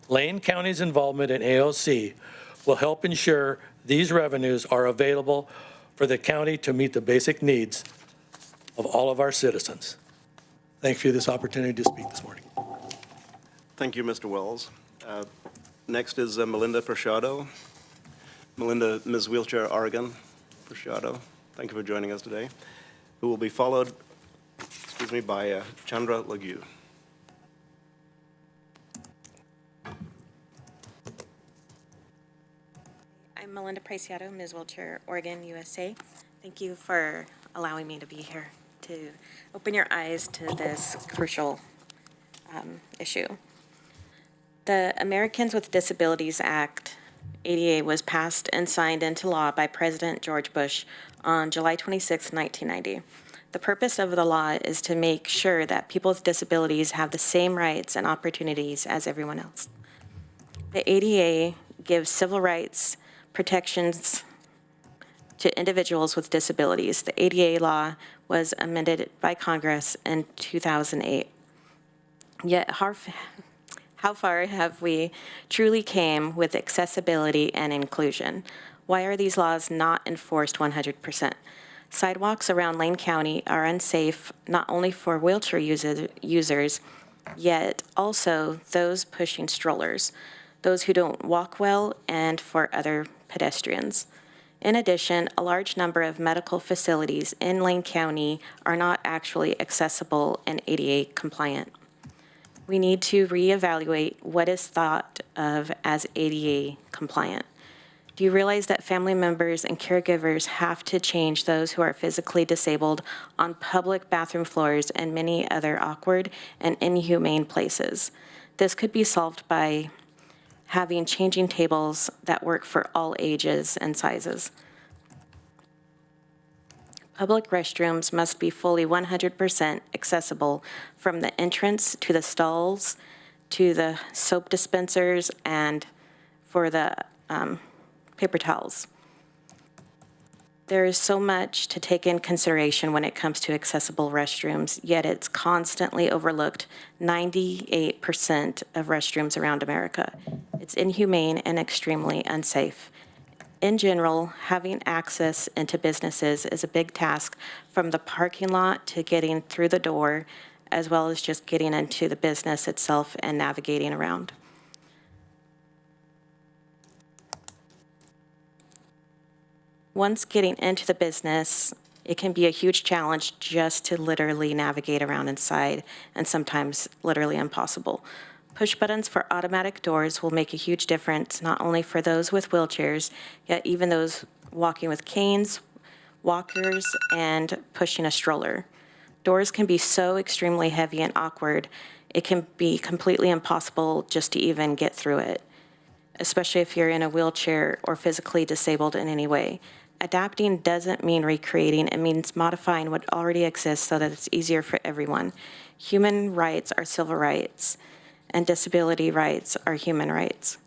Lane County's involvement in AOC will help ensure these revenues are available for the county to meet the basic needs of all of our citizens. Thank you for this opportunity to speak this morning. Thank you, Mr. Wells. Next is Melinda Preciado. Melinda, Ms. Wheelchair Oregon Preciado, thank you for joining us today, who will be followed, by Chandra Lague. I'm Melinda Preciado, Ms. Wheelchair, Oregon, USA. Thank you for allowing me to be here to open your eyes to this crucial issue. The Americans with Disabilities Act, ADA, was passed and signed into law by President George Bush on July 26, 1990. The purpose of the law is to make sure that people with disabilities have the same rights and opportunities as everyone else. The ADA gives civil rights protections to individuals with disabilities. The ADA law was amended by Congress in 2008. Yet, how far have we truly came with accessibility and inclusion? Why are these laws not enforced 100%? Sidewalks around Lane County are unsafe not only for wheelchair users, yet also those pushing strollers, those who don't walk well, and for other pedestrians. In addition, a large number of medical facilities in Lane County are not actually accessible and ADA compliant. We need to reevaluate what is thought of as ADA compliant. Do you realize that family members and caregivers have to change those who are physically disabled on public bathroom floors and many other awkward and inhumane places? This could be solved by having changing tables that work for all ages and sizes. Public restrooms must be fully 100% accessible from the entrance to the stalls, to the soap dispensers, and for the paper towels. There is so much to take in consideration when it comes to accessible restrooms, yet it's constantly overlooked. 98% of restrooms around America. It's inhumane and extremely unsafe. In general, having access into businesses is a big task, from the parking lot to getting through the door, as well as just getting into the business itself and navigating around. Once getting into the business, it can be a huge challenge just to literally navigate around inside, and sometimes literally impossible. Push buttons for automatic doors will make a huge difference, not only for those with wheelchairs, yet even those walking with canes, walkers, and pushing a stroller. Doors can be so extremely heavy and awkward, it can be completely impossible just to even get through it, especially if you're in a wheelchair or physically disabled in any way. Adapting doesn't mean recreating, it means modifying what already exists so that it's easier for everyone. Human rights are civil rights, and disability rights are human rights.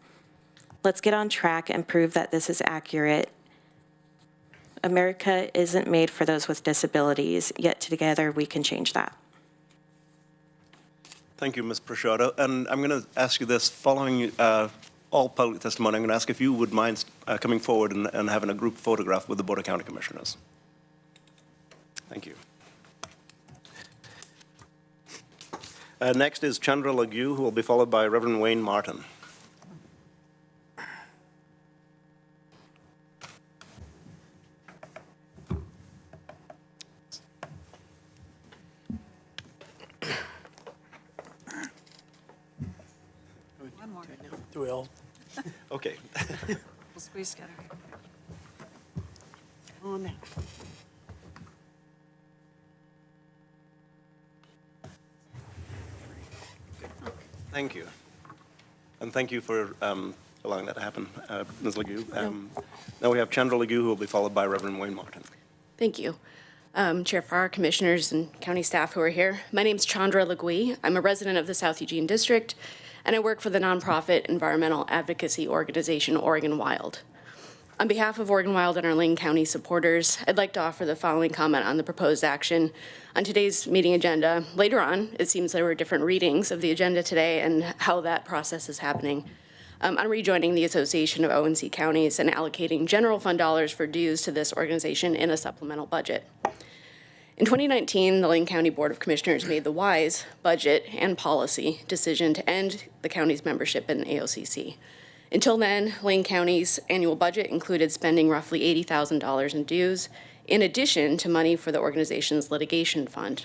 Let's get on track and prove that this is accurate. America isn't made for those with disabilities, yet together we can change that. Thank you, Ms. Prashado. And I'm going to ask you this, following all public testimony, I'm going to ask if you would mind coming forward and having a group photograph with the Board of County Commissioners. Thank you. Next is Chandra Lague, who will be followed by Reverend Wayne Martin. One more. Do we all? Okay. We'll squeeze together. On now. Thank you. And thank you for allowing that to happen, Ms. Lague. Now we have Chandra Lague, who will be followed by Reverend Wayne Martin. Thank you. Chair Farr, commissioners, and county staff who are here. My name's Chandra Lague. I'm a resident of the South Eugene District, and I work for the nonprofit environmental advocacy organization Oregon Wild. On behalf of Oregon Wild and our Lane County supporters, I'd like to offer the following comment on the proposed action on today's meeting agenda. Later on, it seems there were different readings of the agenda today and how that process is happening. I'm rejoining the Association of ONC Counties and allocating general fund dollars for dues to this organization in a supplemental budget. In 2019, the Lane County Board of Commissioners made the wise budget and policy decision to end the county's membership in AOCC. Until then, Lane County's annual budget included spending roughly $80,000 in dues, in addition to money for the organization's litigation fund.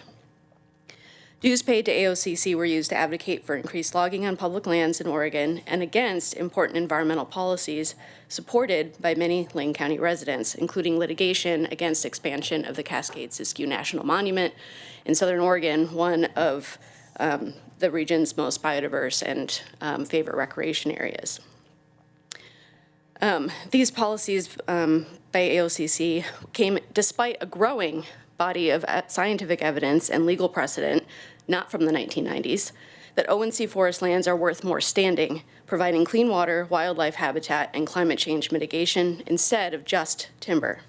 Dues paid to AOCC were used to advocate for increased logging on public lands in Oregon and against important environmental policies supported by many Lane County residents, including litigation against expansion of the Cascade-Siskiyou National Monument in Southern Oregon, one of the region's most biodiverse and favorite recreation areas. These policies by AOCC came despite a growing body of scientific evidence and legal precedent, not from the 1990s, that ONC forest lands are worth more standing, providing clean water, wildlife habitat, and climate change mitigation instead of just timber.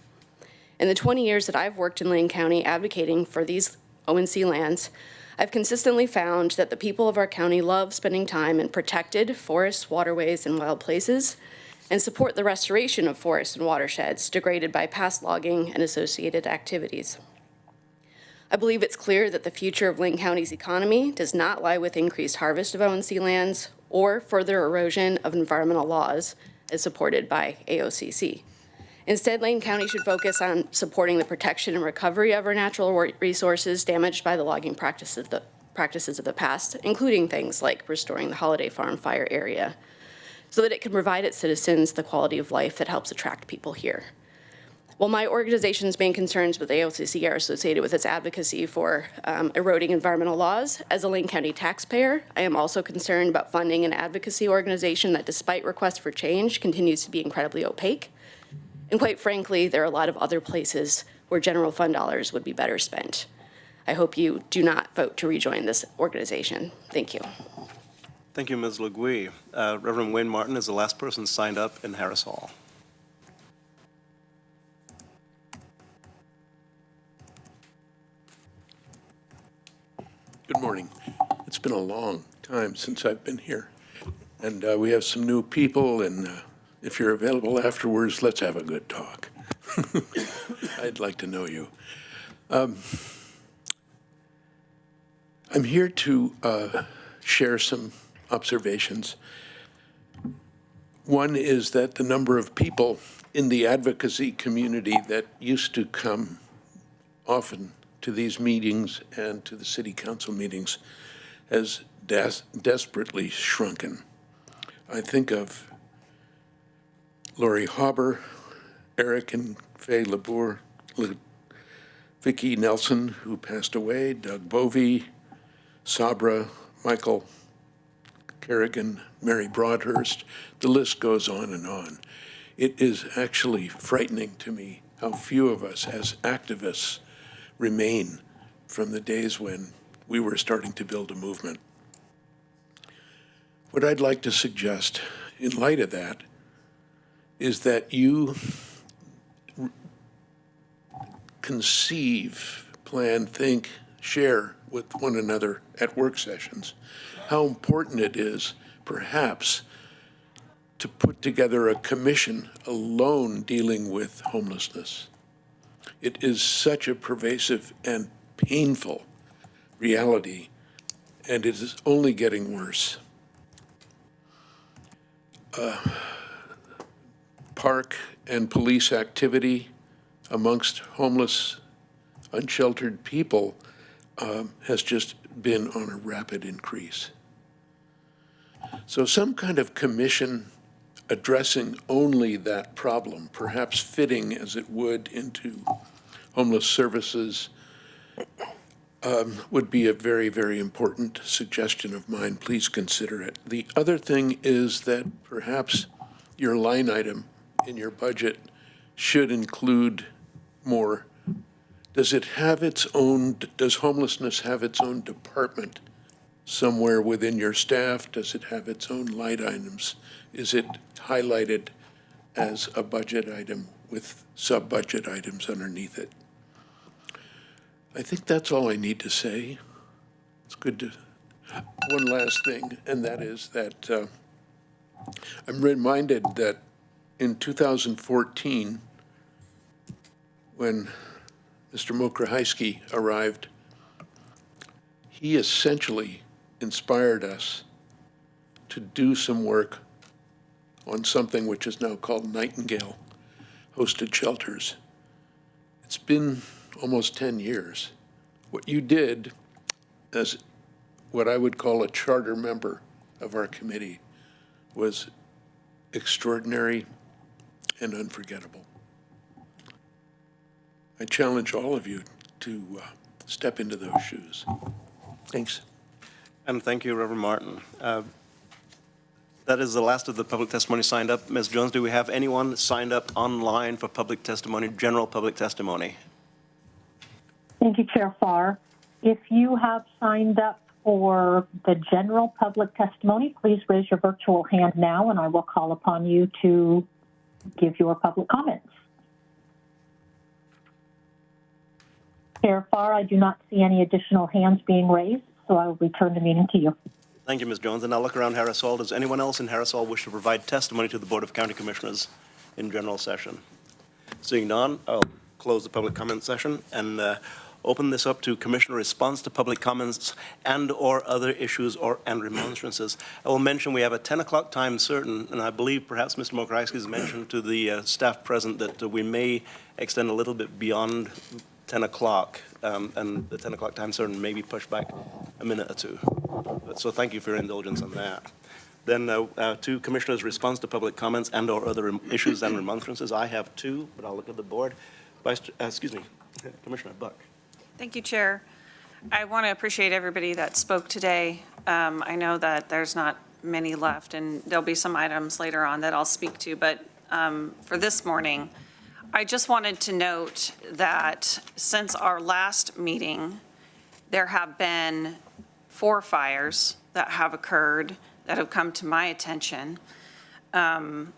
In the 20 years that I've worked in Lane County advocating for these ONC lands, I've consistently found that the people of our county love spending time in protected forests, waterways, and wild places, and support the restoration of forests and watersheds degraded by past logging and associated activities. I believe it's clear that the future of Lane County's economy does not lie with increased harvest of ONC lands or further erosion of environmental laws as supported by AOCC. Instead, Lane County should focus on supporting the protection and recovery of our natural resources damaged by the logging practices of the past, including things like restoring the Holiday Farm fire area, so that it can provide its citizens the quality of life that helps attract people here. While my organization's main concerns with AOCC are associated with its advocacy for eroding environmental laws, as a Lane County taxpayer, I am also concerned about funding an advocacy organization that, despite requests for change, continues to be incredibly opaque. And quite frankly, there are a lot of other places where general fund dollars would be better spent. I hope you do not vote to rejoin this organization. Thank you. Thank you, Ms. Legui. Reverend Wayne Martin is the last person signed up in Harris Hall. Good morning. It's been a long time since I've been here, and we have some new people, and if you're available afterwards, let's have a good talk. I'd like to know you. I'm here to share some observations. One is that the number of people in the advocacy community that used to come often to these meetings and to the city council meetings has desperately shrunken. I think of Lori Hauber, Eric and Faye Labour, Vicki Nelson, who passed away, Doug Bovey, Sabra, Michael Kerrigan, Mary Broadhurst. The list goes on and on. It is actually frightening to me how few of us as activists remain from the days when we were starting to build a movement. What I'd like to suggest in light of that is that you conceive, plan, think, share with one another at work sessions how important it is, perhaps, to put together a commission alone dealing with homelessness. It is such a pervasive and painful reality, and it is only getting worse. Park and police activity amongst homeless, unsheltered people has just been on a rapid increase. So some kind of commission addressing only that problem, perhaps fitting as it would into homeless services, would be a very, very important suggestion of mine. Please consider it. The other thing is that perhaps your line item in your budget should include more. Does homelessness have its own department somewhere within your staff? Does it have its own line items? Is it highlighted as a budget item with sub-budget items underneath it? I think that's all I need to say. It's good to, one last thing, and that is that I'm reminded that in 2014, when Mr. Mokrahysky arrived, he essentially inspired us to do some work on something which is now called Nightingale Hosted Shelters. It's been almost 10 years. What you did as what I would call a charter member of our committee was extraordinary and unforgettable. I challenge all of you to step into those shoes. Thanks. And thank you, Reverend Martin. That is the last of the public testimony signed up. Ms. Jones, do we have anyone signed up online for public testimony, general public testimony? Thank you, Chair Farr. If you have signed up for the general public testimony, please raise your virtual hand now, and I will call upon you to give your public comments. Chair Farr, I do not see any additional hands being raised, so I will return the meeting to you. Thank you, Ms. Jones. And I'll look around Harris Hall. Does anyone else in Harris Hall wish to provide testimony to the Board of County Commissioners in general session? Seeing none, I'll close the public comment session and open this up to Commissioner response to public comments and or other issues and remonstrances. I will mention we have a 10 o'clock time certain, and I believe perhaps Mr. Mokrahysky has mentioned to the staff present that we may extend a little bit beyond 10 o'clock, and the 10 o'clock time certain may be pushed back a minute or two. So thank you for your indulgence on that. Then to Commissioners' response to public comments and or other issues and remonstrances. I have two, but I'll look at the board. Commissioner Buck. Thank you, Chair. I want to appreciate everybody that spoke today. I know that there's not many left, and there'll be some items later on that I'll speak to, but for this morning, I just wanted to note that since our last meeting, there have been 4 fires that have occurred that have come to my attention. On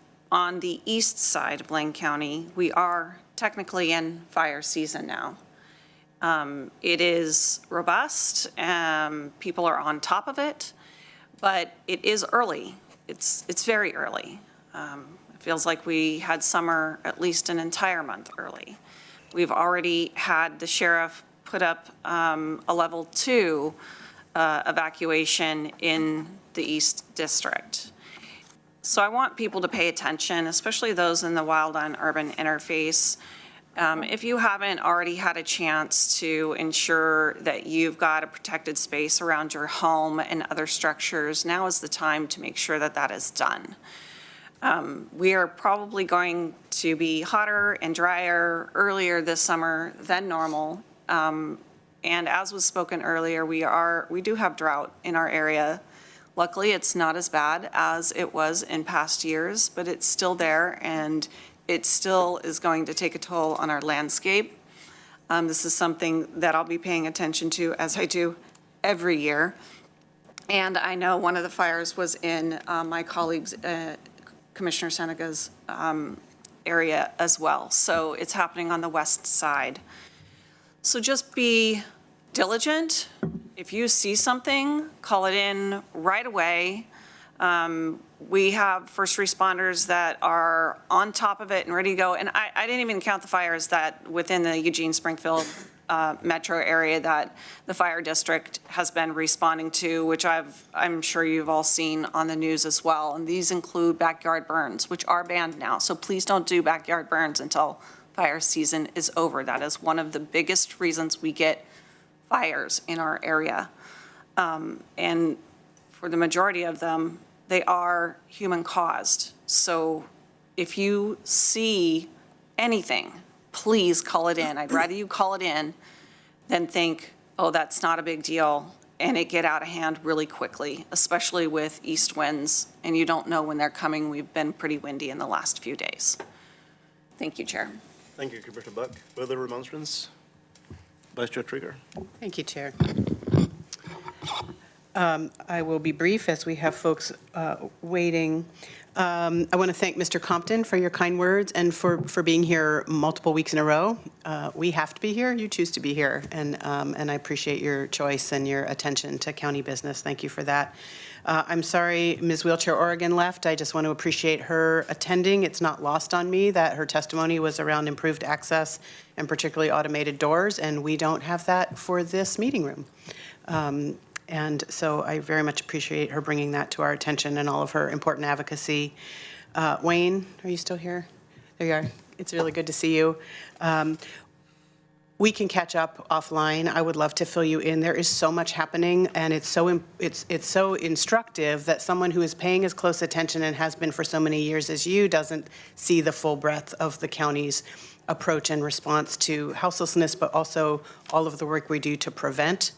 the east side of Blaine County, we are technically in fire season now. It is robust, people are on top of it, but it is early. It's very early. It feels like we had summer at least an entire month early. We've already had the sheriff put up a level 2 evacuation in the East District. So I want people to pay attention, especially those in the Wildland-Urban interface. If you haven't already had a chance to ensure that you've got a protected space around your home and other structures, now is the time to make sure that that is done. We are probably going to be hotter and drier earlier this summer than normal. And as was spoken earlier, we do have drought in our area. Luckily, it's not as bad as it was in past years, but it's still there, and it still is going to take a toll on our landscape. This is something that I'll be paying attention to, as I do every year. And I know one of the fires was in my colleague's, Commissioner Senega's area as well. So it's happening on the west side. So just be diligent. If you see something, call it in right away. We have first responders that are on top of it and ready to go. And I didn't even count the fires that within the Eugene-Springfield metro area that the fire district has been responding to, which I'm sure you've all seen on the news as well. And these include backyard burns, which are banned now. So please don't do backyard burns until fire season is over. That is one of the biggest reasons we get fires in our area. And for the majority of them, they are human caused. So if you see anything, please call it in. I'd rather you call it in than think, oh, that's not a big deal, and it get out of hand really quickly, especially with east winds, and you don't know when they're coming. We've been pretty windy in the last few days. Thank you, Chair. Thank you, Commissioner Buck. Further remonstrance? Vice Chair Trieger. Thank you, Chair. I will be brief as we have folks waiting. I want to thank Mr. Compton for your kind words and for being here multiple weeks in a row. We have to be here. You choose to be here. And I appreciate your choice and your attention to county business. Thank you for that. I'm sorry Ms. Wheelchair Oregon left. I just want to appreciate her attending. It's not lost on me that her testimony was around improved access and particularly automated doors, and we don't have that for this meeting room. And so I very much appreciate her bringing that to our attention and all of her important advocacy. Wayne, are you still here? There you are. It's really good to see you. We can catch up offline. I would love to fill you in. There is so much happening, and it's so instructive that someone who is paying as close attention and has been for so many years as you doesn't see the full breadth of the county's approach and response to houselessness, but also all of the work we do to prevent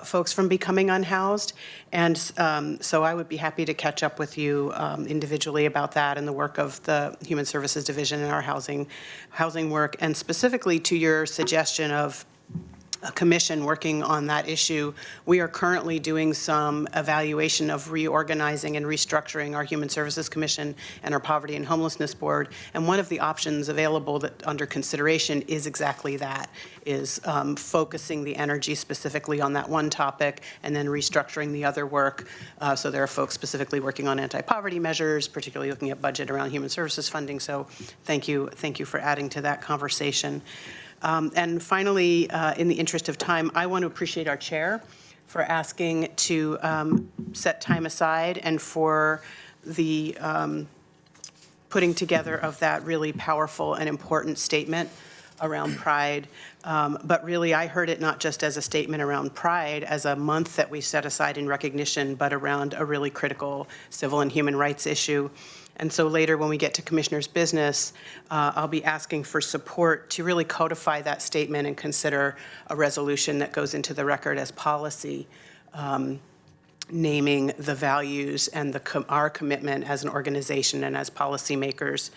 folks from becoming unhoused. And so I would be happy to catch up with you individually about that and the work of the Human Services Division and our housing work, and specifically to your suggestion of a commission working on that issue. We are currently doing some evaluation of reorganizing and restructuring our Human Services Commission and our Poverty and Homelessness Board. And one of the options available that under consideration is exactly that, is focusing the energy specifically on that one topic and then restructuring the other work. So there are folks specifically working on anti-poverty measures, particularly looking at budget around human services funding. So thank you for adding to that conversation. And finally, in the interest of time, I want to appreciate our chair for asking to set time aside and for the putting together of that really powerful and important statement around Pride. But really, I heard it not just as a statement around Pride, as a month that we set aside in recognition, but around a really critical civil and human rights issue. And so later, when we get to Commissioner's business, I'll be asking for support to really codify that statement and consider a resolution that goes into the record as policy naming the values and our commitment as an organization and as policymakers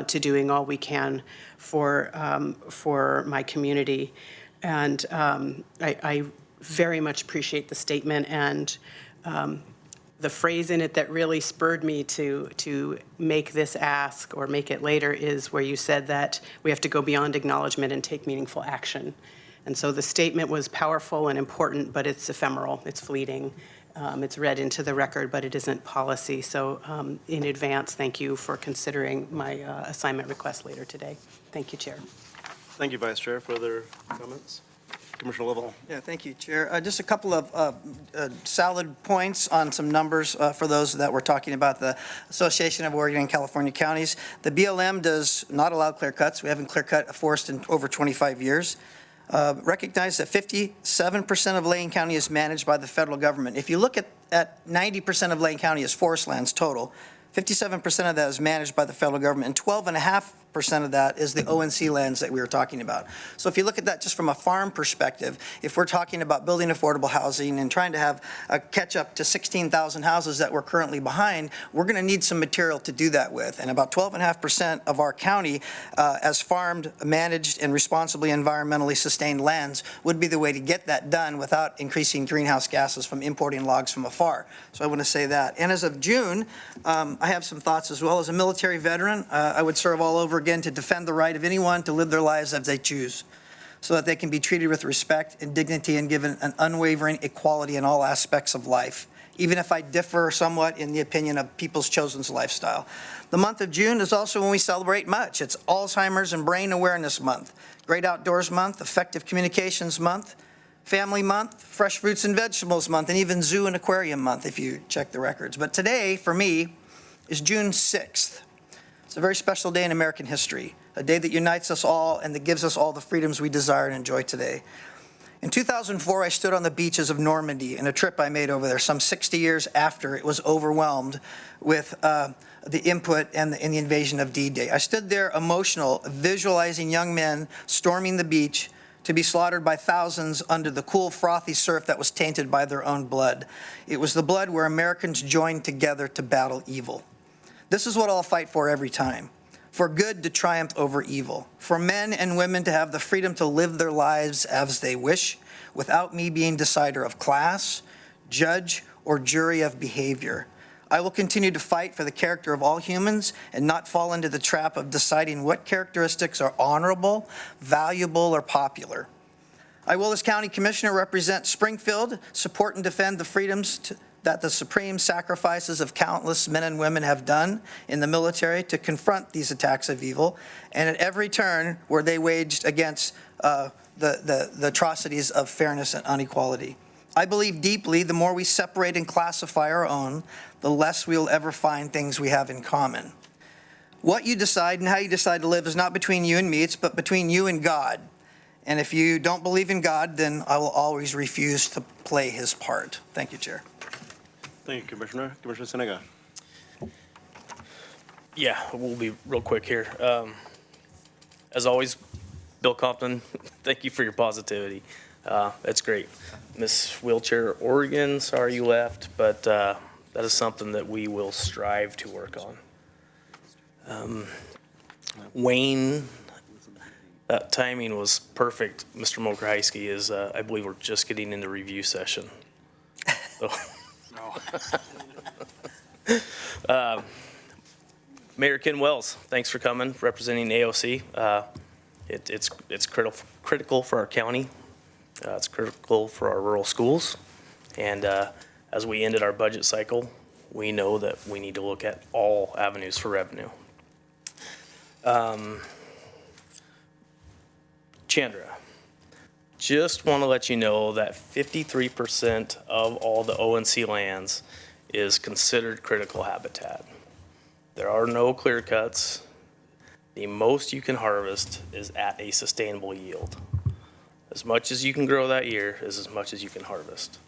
to doing all we can for my community. And I very much appreciate the statement and the phrase in it that really spurred me to make this ask or make it later is where you said that we have to go beyond acknowledgement and take meaningful action. And so the statement was powerful and important, but it's ephemeral, it's fleeting. It's read into the record, but it isn't policy. So in advance, thank you for considering my assignment request later today. Thank you, Chair. Thank you, Vice Chair. Further comments? Commissioner Lovell. Yeah, thank you, Chair. Just a couple of solid points on some numbers for those that were talking about the Association of Oregon and California Counties. The BLM does not allow clear cuts. We haven't clear cut a forest in over 25 years. Recognize that 57% of Lane County is managed by the federal government. If you look at 90% of Lane County is forest lands total, 57% of that is managed by the federal government, and 12.5% of that is the ONC lands that we were talking about. So if you look at that just from a farm perspective, if we're talking about building affordable housing and trying to have a catch up to 16,000 houses that we're currently behind, we're going to need some material to do that with. And about 12.5% of our county as farmed, managed, and responsibly environmentally sustained lands would be the way to get that done without increasing greenhouse gases from importing logs from afar. So I want to say that. And as of June, I have some thoughts as well. As a military veteran, I would serve all over again to defend the right of anyone to live their lives as they choose, so that they can be treated with respect and dignity and given an unwavering equality in all aspects of life, even if I differ somewhat in the opinion of people's chosen lifestyle. The month of June is also when we celebrate much. It's Alzheimer's and Brain Awareness Month, Great Outdoors Month, Effective Communications Month, Family Month, Fresh Fruits and Vegetables Month, and even Zoo and Aquarium Month if you check the records. But today, for me, is June 6th. It's a very special day in American history, a day that unites us all and that gives us all the freedoms we desire and enjoy today. In 2004, I stood on the beaches of Normandy in a trip I made over there some 60 years after it was overwhelmed with the input and the invasion of D-Day. I stood there emotional, visualizing young men storming the beach to be slaughtered by thousands under the cool, frothy surf that was tainted by their own blood. It was the blood where Americans joined together to battle evil. This is what I'll fight for every time. For good to triumph over evil. For men and women to have the freedom to live their lives as they wish, without me being decider of class, judge, or jury of behavior. I will continue to fight for the character of all humans and not fall into the trap of deciding what characteristics are honorable, valuable, or popular. I will, as County Commissioner, represent Springfield, support and defend the freedoms that the supreme sacrifices of countless men and women have done in the military to confront these attacks of evil, and at every turn where they waged against the atrocities of fairness and inequality. I believe deeply the more we separate and classify our own, the less we'll ever find things we have in common. What you decide and how you decide to live is not between you and me, it's but between you and God. And if you don't believe in God, then I will always refuse to play his part. Thank you, Chair. Thank you, Commissioner. Commissioner Senega. Yeah, we'll be real quick here. As always, Bill Compton, thank you for your positivity. That's great. Miss Wheelchair Oregon, sorry you left, but that is something that we will strive to work on. Wayne, that timing was perfect. Mr. Mokrahysky is, I believe we're just getting into review session. So. Mayor Ken Wells, thanks for coming, representing AOC. It's critical for our county. It's critical for our rural schools. And as we ended our budget cycle, we know that we need to look at all avenues for revenue. Chandra, just want to let you know that 53% of all the ONC lands is considered critical habitat. There are no clear cuts. The most you can harvest is at a sustainable yield. As much as you can grow that year is as much as you can harvest.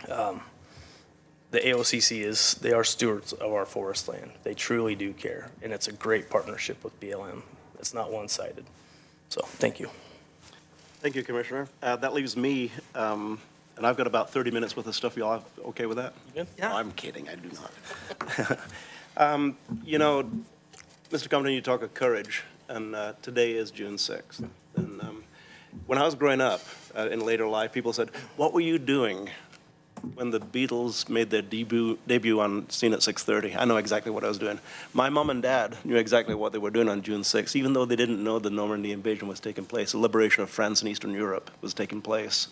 The AOCC they are stewards of our forest land. They truly do care, and it's a great partnership with BLM. It's not one-sided. So, thank you. Thank you, Commissioner. That leaves me And I've got about 30 minutes worth of stuff. Y'all okay with that? good? Yeah. No, I'm kidding, I do not. You know, Mr. Compton, you talk of courage, and today is June 6th. And when I was growing up in later life, people said, what were you doing when the Beatles made their debut on Scene at 6:30? I know exactly what I was doing. My mom and dad knew exactly what they were doing on June 6th, even though they didn't know the Normandy invasion was taking place. The liberation of France and Eastern Europe was taking place.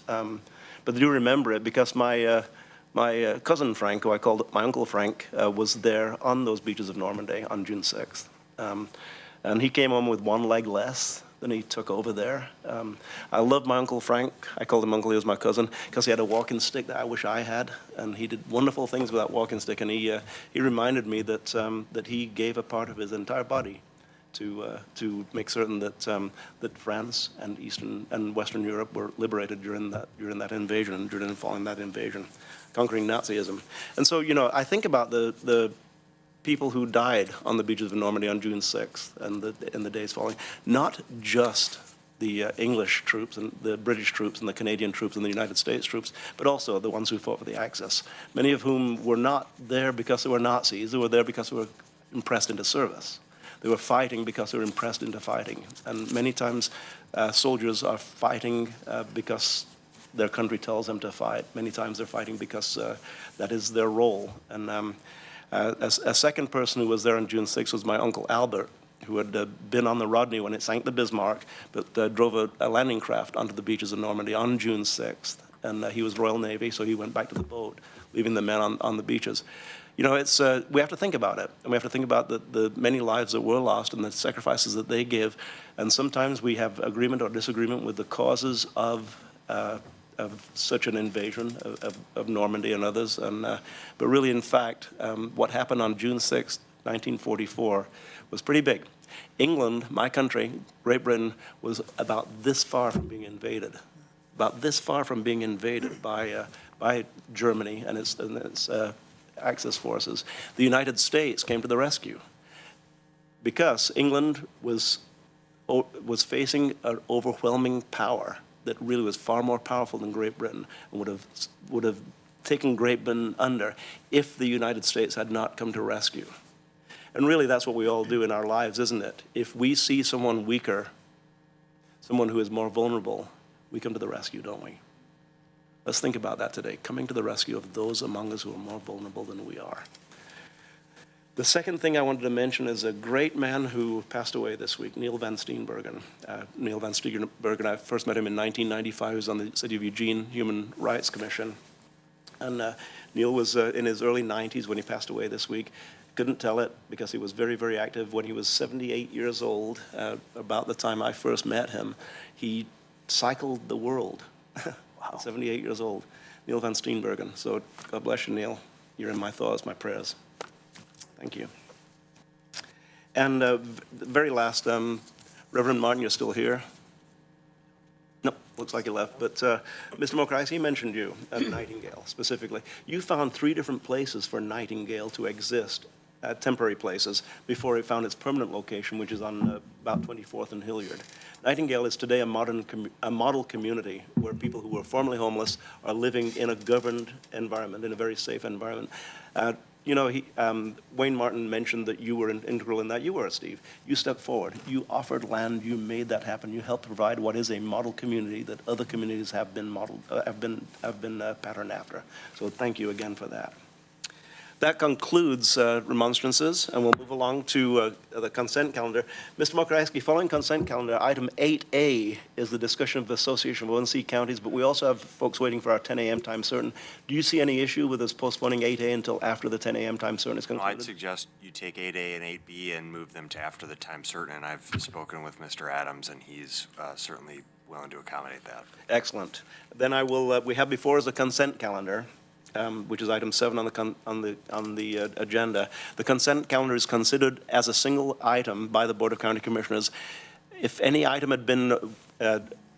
But they do remember it because my cousin Frank, who I called my Uncle Frank, was there on those beaches of Normandy on June 6th. And he came home with one leg less than he took over there. I love my Uncle Frank. I called him Uncle, he was my cousin, because he had a walking stick that I wish I had, and he did wonderful things with that walking stick, and he reminded me that, that he gave a part of his entire body to make certain that that France and Eastern and Western Europe were liberated during that invasion, during and following that invasion, conquering Nazism. And so, you know, I think about the people who died on the beaches of Normandy on June 6th and in the days following, not just the English troops and the British troops and the Canadian troops and the United States troops, but also the ones who fought for the Axis, many of whom were not there because they were Nazis. They were there because they were impressed into service. They were fighting because they were impressed into fighting. And many times soldiers are fighting because their country tells them to fight. Many times they're fighting because that is their role. And a second person who was there on June 6th was my Uncle Albert, who had been on the Rodney when it sank the Bismarck, but drove a landing craft onto the beaches of Normandy on June 6th. And he was Royal Navy, so he went back to the boat, leaving the men on the beaches. You know, it's we have to think about it, and we have to think about the many lives that were lost and the sacrifices that they give. And sometimes we have agreement or disagreement with the causes of such an invasion of Normandy and others. And but really, in fact, what happened on June 6, 1944, was pretty big. England, my country, Great Britain, was about this far from being invaded, by Germany and its Axis forces. The United States came to the rescue because England was facing an overwhelming power that really was far more powerful than Great Britain and would have taken Great Britain under if the United States had not come to rescue. And really, that's what we all do in our lives, isn't it? If we see someone weaker, someone who is more vulnerable, we come to the rescue, don't we? Let's think about that today, coming to the rescue of those among us who are more vulnerable than we are. The second thing I wanted to mention is a great man who passed away this week, Neil Van Steenbergen. Neil Van Steenbergen, I first met him in 1995. He was on the City of Eugene Human Rights Commission. And Neil was in his early 90s when he passed away this week. Couldn't tell it because he was very, very active. When he was 78 years old, about the time I first met him, he cycled the world. Wow. 78 years old, Neil Van Steenbergen. So God bless you, Neil. You're in my thoughts, my prayers. Thank you. And the very last, Reverend Martin, you're still here? Nope, looks like you left. But Mr. Mokrais, he mentioned you, Nightingale, specifically. You found 3 different places for Nightingale to exist, temporary places, before it found its permanent location, which is on about 24th and Hilliard. Nightingale is today a model community where people who were formerly homeless are living in a governed environment, in a very safe environment. You know, Wayne Martin mentioned that you were integral in that. You were, Steve. You stepped forward. You offered land. You made that happen. You helped provide what is a model community that other communities have been modeled, have been patterned after. So thank you again for that. That concludes remonstrances, and we'll move along to the consent calendar. Mr. Mokrajewski, following consent calendar, item 8A is the discussion of the Association of ONC Counties, but we also have folks waiting for our 10 a.m. time certain. Do you see any issue with us postponing 8A until after the 10 a.m. time certain is concluded? I'd suggest you take 8A and 8B and move them to after the time certain, and I've spoken with Mr. Adams, and he's certainly willing to accommodate that. Excellent. Then I will, we have before us a consent calendar. Which is item 7 on the agenda. The consent calendar is considered as a single item by the Board of County Commissioners. If any item had been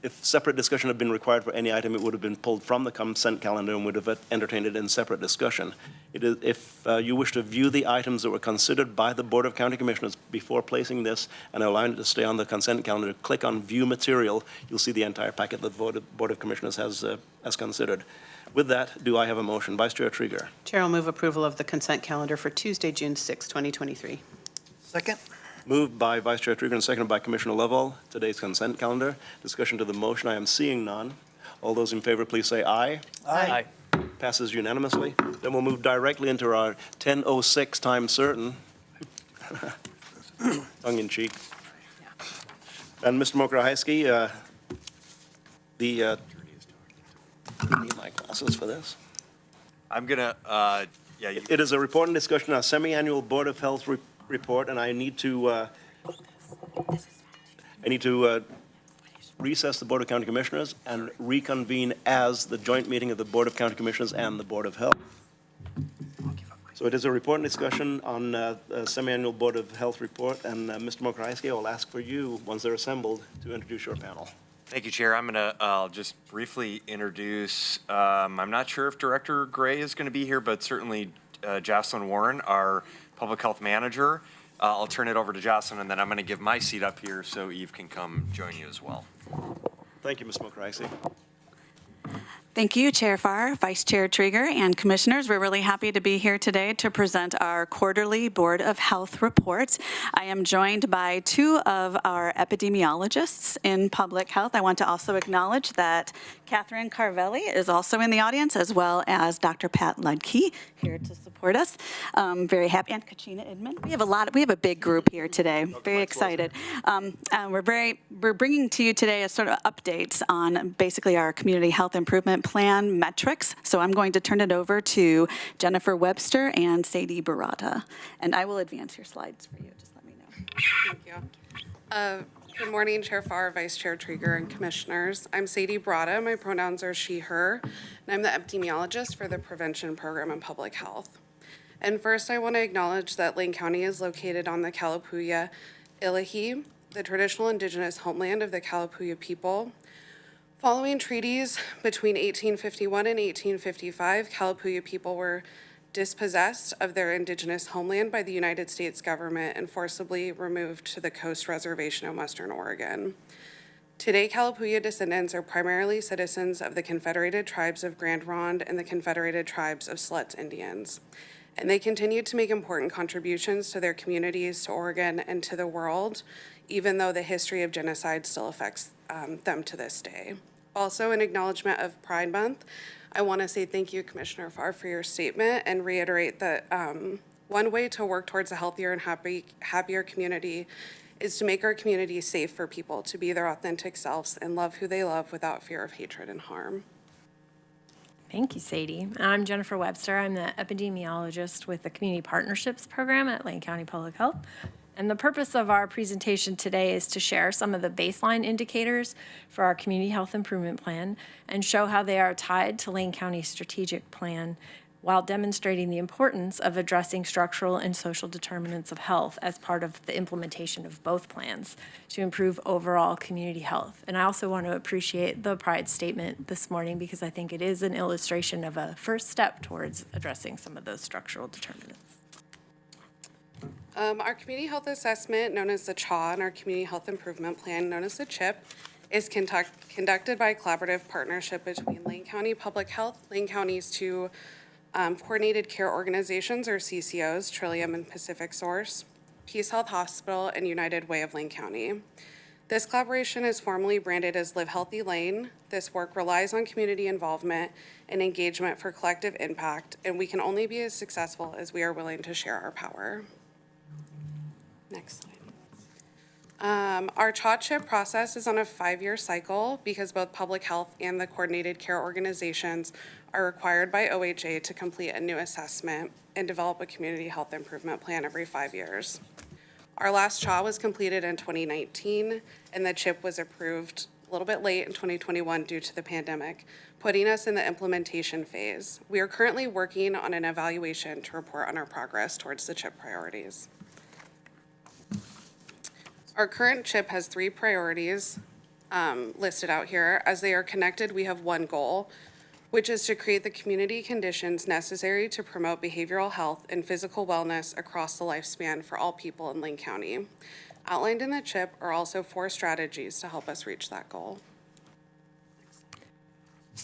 if separate discussion had been required for any item, it would have been pulled from the consent calendar and would have entertained it in separate discussion. If you wish to view the items that were considered by the Board of County Commissioners before placing this and allowing it to stay on the consent calendar, click on View Material. You'll see the entire packet that the Board of Commissioners has considered. With that, do I have a motion? Vice Chair Trieger. Chair will move approval of the consent calendar for Tuesday, June 6, 2023. Second? Moved by Vice Chair Trieger and seconded by Commissioner Lovell. Today's consent calendar. Discussion to the motion. I am seeing none. All those in favor, please say aye. Aye. Passes unanimously. Then we'll move directly into our 10:06 time certain. Tongue in cheek. And Mr. Mokrahajski, I need my glasses for this. I'm gonna, yeah. It is a report and discussion on a semi-annual Board of Health report, and I need to recess the Board of County Commissioners and reconvene as the joint meeting of the Board of County Commissioners and the Board of Health. So it is a report and discussion on a semi-annual Board of Health report, and Mr. Mokrahajski, I will ask for you, once they're assembled, to introduce your panel. Thank you, Chair. I'm going to just briefly introduce, I'm not sure if Director Gray is going to be here, but certainly Jocelyn Warren, our Public Health Manager. I'll turn it over to Jocelyn, and then I'm going to give my seat up here so Eve can come join you as well. Thank you, Ms. Mokrahajski. Thank you, Chair Farr, Vice Chair Trieger, and Commissioners. We're really happy to be here today to present our quarterly Board of Health report. I am joined by two of our epidemiologists in public health. I want to also acknowledge that Catherine Carvelli is also in the audience, as well as Dr. Pat Ludke here to support us. Very happy, and Kachina Idman. We have a big group here today. Very excited. We're bringing to you today a sort of updates on basically our community health improvement plan metrics. So I'm going to turn it over to Jennifer Webster and Sadie Barata. And I will advance your slides for you. Just let me know. Thank you. Good morning, Chair Farr, Vice Chair Trieger, and Commissioners. I'm Sadie Barata. My pronouns are she, her, and I'm the epidemiologist for the Prevention Program in Public Health. And first, I want to acknowledge that Lane County is located on the Kalapuya Ilahi, the traditional indigenous homeland of the Kalapuya people. Following treaties between 1851 and 1855, Kalapuya people were dispossessed of their indigenous homeland by the United States government and forcibly removed to the Coast Reservation in Western Oregon. Today, Kalapuya descendants are primarily citizens of the Confederated Tribes of Grand Ronde and the Confederated Tribes of Siletz Indians. And they continue to make important contributions to their communities, to Oregon, and to the world, even though the history of genocide still affects them to this day. Also, in acknowledgement of Pride Month, I want to say thank you, Commissioner Farr, for your statement and reiterate that one way to work towards a healthier and happier community is to make our community safe for people to be their authentic selves and love who they love without fear of hatred and harm. Thank you, Sadie. I'm Jennifer Webster. I'm the epidemiologist with the Community Partnerships Program at Lane County Public Health. And the purpose of our presentation today is to share some of the baseline indicators for our Community Health Improvement Plan and show how they are tied to Lane County's strategic plan while demonstrating the importance of addressing structural and social determinants of health as part of the implementation of both plans to improve overall community health. And I also want to appreciate the Pride statement this morning because I think it is an illustration of a first step towards addressing some of those structural determinants. Our community health assessment, known as the CHA, and our community health improvement plan, known as the CHIP, is conducted by a collaborative partnership between Lane County Public Health, Lane County's two coordinated care organizations, or CCOs, Trillium and Pacific Source, Peace Health Hospital, and United Way of Lane County. This collaboration is formally branded as Live Healthy Lane. This work relies on community involvement and engagement for collective impact, and we can only be as successful as we are willing to share our power. Next slide. Our CHA-CHIP process is on a 5-year cycle because both public health and the coordinated care organizations are required by OHA to complete a new assessment and develop a community health improvement plan every 5 years. Our last CHA was completed in 2019, and the CHIP was approved a little bit late in 2021 due to the pandemic, putting us in the implementation phase. We are currently working on an evaluation to report on our progress towards the CHIP priorities. Our current CHIP has 3 priorities. listed out here. As they are connected, we have one goal, which is to create the community conditions necessary to promote behavioral health and physical wellness across the lifespan for all people in Lane County. Outlined in the CHIP are also 4 strategies to help us reach that goal.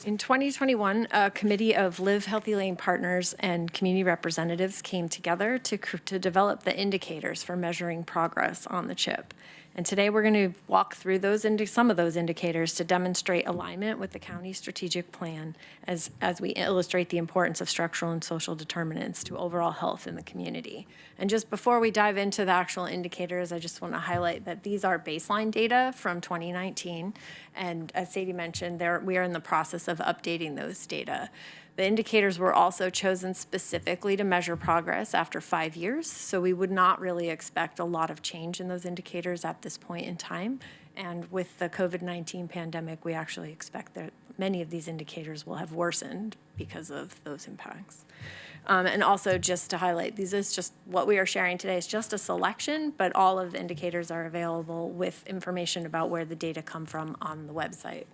In 2021, a committee of Live Healthy Lane partners and community representatives came together to develop the indicators for measuring progress on the CHIP. And today we're going to walk through some of those indicators to demonstrate alignment with the county strategic plan as we illustrate the importance of structural and social determinants to overall health in the community. And just before we dive into the actual indicators, I just want to highlight that these are baseline data from 2019. And as Sadie mentioned, we are in the process of updating those data. The indicators were also chosen specifically to measure progress after 5 years, so we would not really expect a lot of change in those indicators at this point in time. And with the COVID-19 pandemic, we actually expect that many of these indicators will have worsened because of those impacts. And also just to highlight, these is just what we are sharing today is just a selection, but all of the indicators are available with information about where the data come from on the website.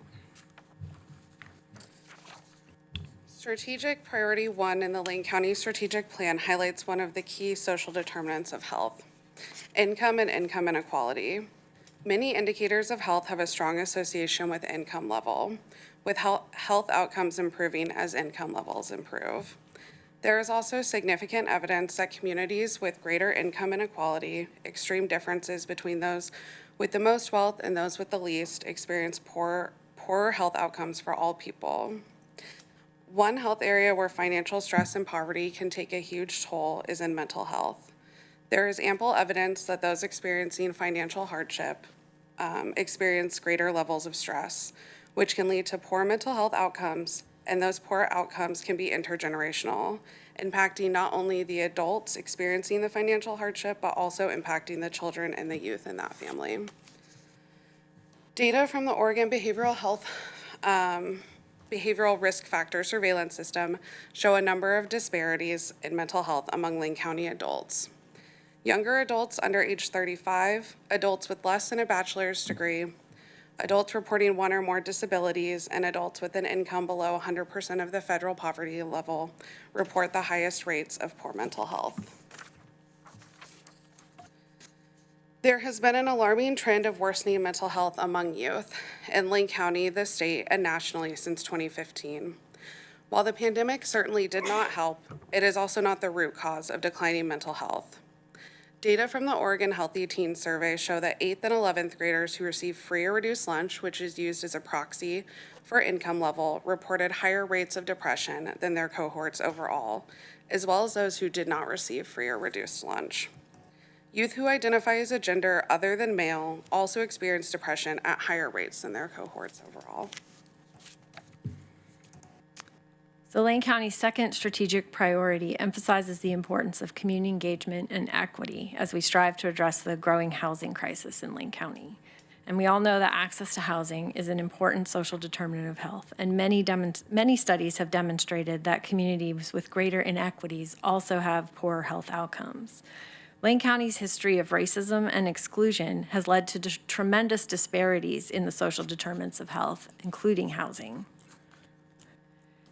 Strategic Priority 1 in the Lane County Strategic Plan highlights one of the key social determinants of health, income and income inequality. Many indicators of health have a strong association with income level, with health outcomes improving as income levels improve. There is also significant evidence that communities with greater income inequality, extreme differences between those with the most wealth and those with the least, experience poorer health outcomes for all people. One health area where financial stress and poverty can take a huge toll is in mental health. There is ample evidence that those experiencing financial hardship experience greater levels of stress, which can lead to poor mental health outcomes, and those poor outcomes can be intergenerational, impacting not only the adults experiencing the financial hardship, but also impacting the children and the youth in that family. Data from the Oregon Behavioral Health Behavioral Risk Factor Surveillance System show a number of disparities in mental health among Lane County adults. Younger adults under age 35, adults with less than a bachelor's degree, adults reporting one or more disabilities, and adults with an income below 100% of the federal poverty level report the highest rates of poor mental health. There has been an alarming trend of worsening mental health among youth in Lane County, the state, and nationally since 2015. While the pandemic certainly did not help, it is also not the root cause of declining mental health. Data from the Oregon Healthy Teens Survey show that 8th and 11th graders who receive free or reduced lunch, which is used as a proxy for income level, reported higher rates of depression than their cohorts overall, as well as those who did not receive free or reduced lunch. Youth who identify as a gender other than male also experience depression at higher rates than their cohorts overall. So Lane County's second strategic priority emphasizes the importance of community engagement and equity as we strive to address the growing housing crisis in Lane County. And we all know that access to housing is an important social determinant of health, and many studies have demonstrated that communities with greater inequities also have poorer health outcomes. Lane County's history of racism and exclusion has led to tremendous disparities in the social determinants of health, including housing.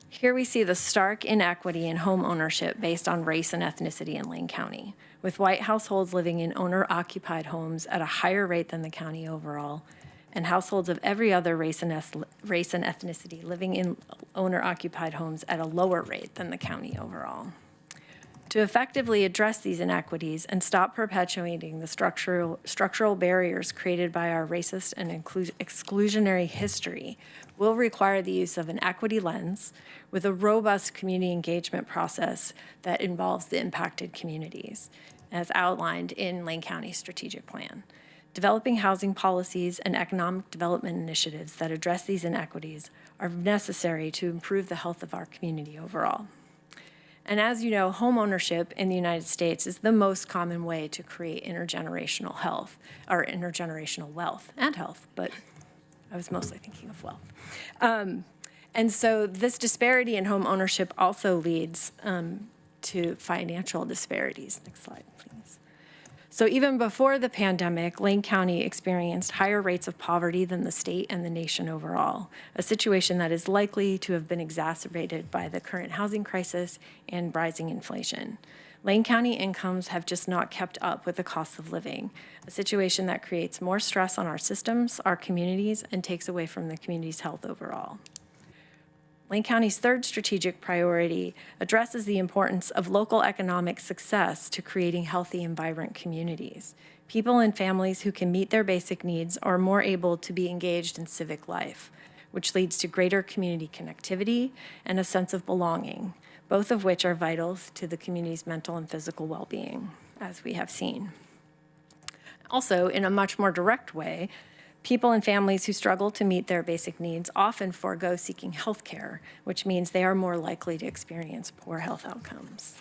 Here we see the stark inequity in home ownership based on race and ethnicity in Lane County, with white households living in owner-occupied homes at a higher rate than the county overall, and households of every other race and ethnicity living in owner-occupied homes at a lower rate than the county overall. To effectively address these inequities and stop perpetuating the structural barriers created by our racist and exclusionary history will require the use of an equity lens with a robust community engagement process that involves the impacted communities, as outlined in Lane County's strategic plan. Developing housing policies and economic development initiatives that address these inequities are necessary to improve the health of our community overall. And as you know, home ownership in the United States is the most common way to create intergenerational health, or intergenerational wealth and health, but I was mostly thinking of wealth. And so this disparity in home ownership also leads to financial disparities. Next slide, please. So even before the pandemic, Lane County experienced higher rates of poverty than the state and the nation overall, a situation that is likely to have been exacerbated by the current housing crisis and rising inflation. Lane County incomes have just not kept up with the cost of living, a situation that creates more stress on our systems, our communities, and takes away from the community's health overall. Lane County's third strategic priority addresses the importance of local economic success to creating healthy and vibrant communities. People and families who can meet their basic needs are more able to be engaged in civic life, which leads to greater community connectivity and a sense of belonging, both of which are vital to the community's mental and physical well-being, as we have seen. Also, in a much more direct way, people and families who struggle to meet their basic needs often forego seeking health care, which means they are more likely to experience poor health outcomes.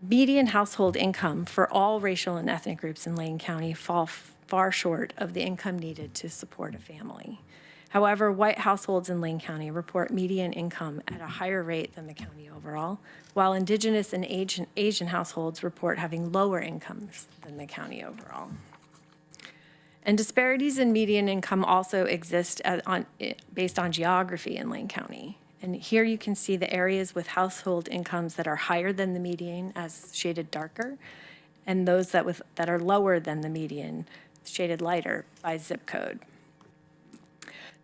Median household income for all racial and ethnic groups in Lane County fall far short of the income needed to support a family. However, white households in Lane County report median income at a higher rate than the county overall, while Indigenous and Asian households report having lower incomes than the county overall. And disparities in median income also exist based on geography in Lane County. And here you can see the areas with household incomes that are higher than the median, as shaded darker, and those that are lower than the median, shaded lighter by zip code.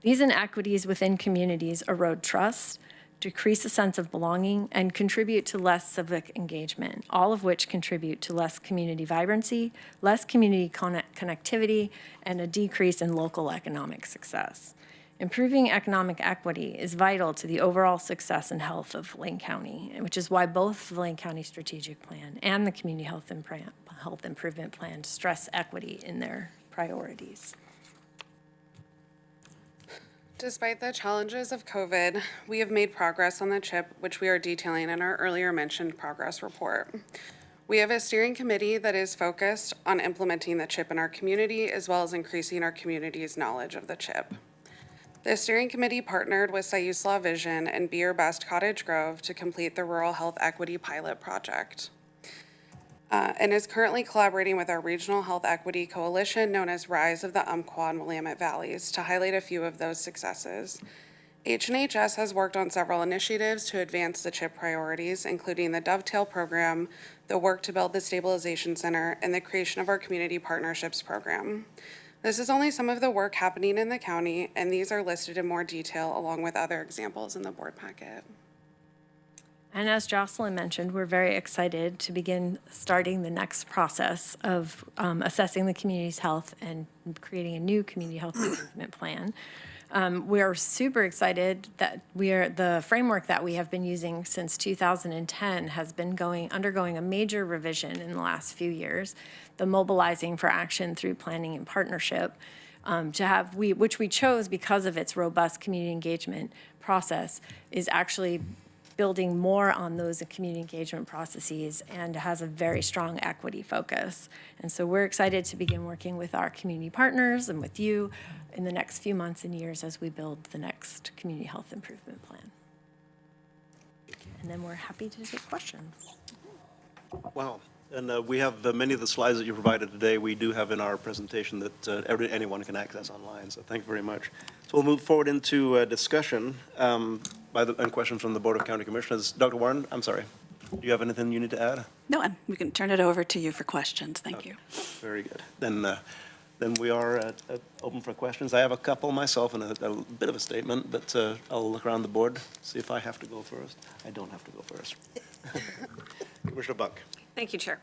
These inequities within communities erode trust, decrease a sense of belonging, and contribute to less civic engagement, all of which contribute to less community vibrancy, less community connectivity, and a decrease in local economic success. Improving economic equity is vital to the overall success and health of Lane County, which is why both the Lane County Strategic Plan and the Community Health Improvement Plan stress equity in their priorities. Despite the challenges of COVID, we have made progress on the CHIP, which we are detailing in our earlier mentioned progress report. We have a steering committee that is focused on implementing the CHIP in our community, as well as increasing our community's knowledge of the CHIP. The steering committee partnered with Siuslaw Vision and Be Your Best Cottage Grove to complete the Rural Health Equity Pilot Project. And is currently collaborating with our Regional Health Equity Coalition, known as Rise of the Umpqua and Willamette Valleys, to highlight a few of those successes. HNHS has worked on several initiatives to advance the CHIP priorities, including the Dovetail program, the work to build the Stabilization Center, and the creation of our Community Partnerships program. This is only some of the work happening in the county, and these are listed in more detail along with other examples in the board packet. And as Jocelyn mentioned, we're very excited to begin starting the next process of assessing the community's health and creating a new community health improvement plan. We are super excited that the framework that we have been using since 2010 has been undergoing a major revision in the last few years, the mobilizing for action through planning and partnership, which we chose because of its robust community engagement process, is actually building more on those community engagement processes and has a very strong equity focus. And so we're excited to begin working with our community partners and with you in the next few months and years as we build the next community health improvement plan. And then we're happy to take questions. Wow. And we have many of the slides that you provided today, we do have in our presentation that anyone can access online. So thank you very much. So we'll move forward into discussion and questions from the Board of County Commissioners. Dr. Warren, I'm sorry. Do you have anything you need to add? No, we can turn it over to you for questions. Thank you. Very good. Then we are open for questions. I have a couple myself and a bit of a statement, but I'll look around the board, see if I have to go first. I don't have to go first. Commissioner Buck. Thank you, Chair.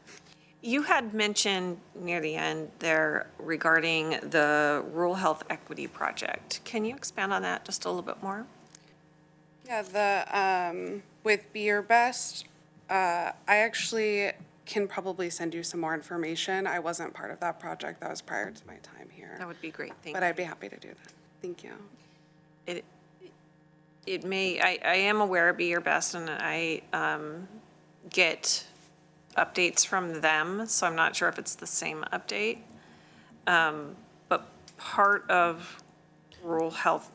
You had mentioned near the end there regarding the Rural Health Equity Project. Can you expand on that just a little bit more? Yeah, with Be Your Best, I actually can probably send you some more information. I wasn't part of that project. That was prior to my time here. That would be great. Thank you. But I'd be happy to do that. Thank you. I am aware of Be Your Best, and I get updates from them, so I'm not sure if it's the same update. But part of rural health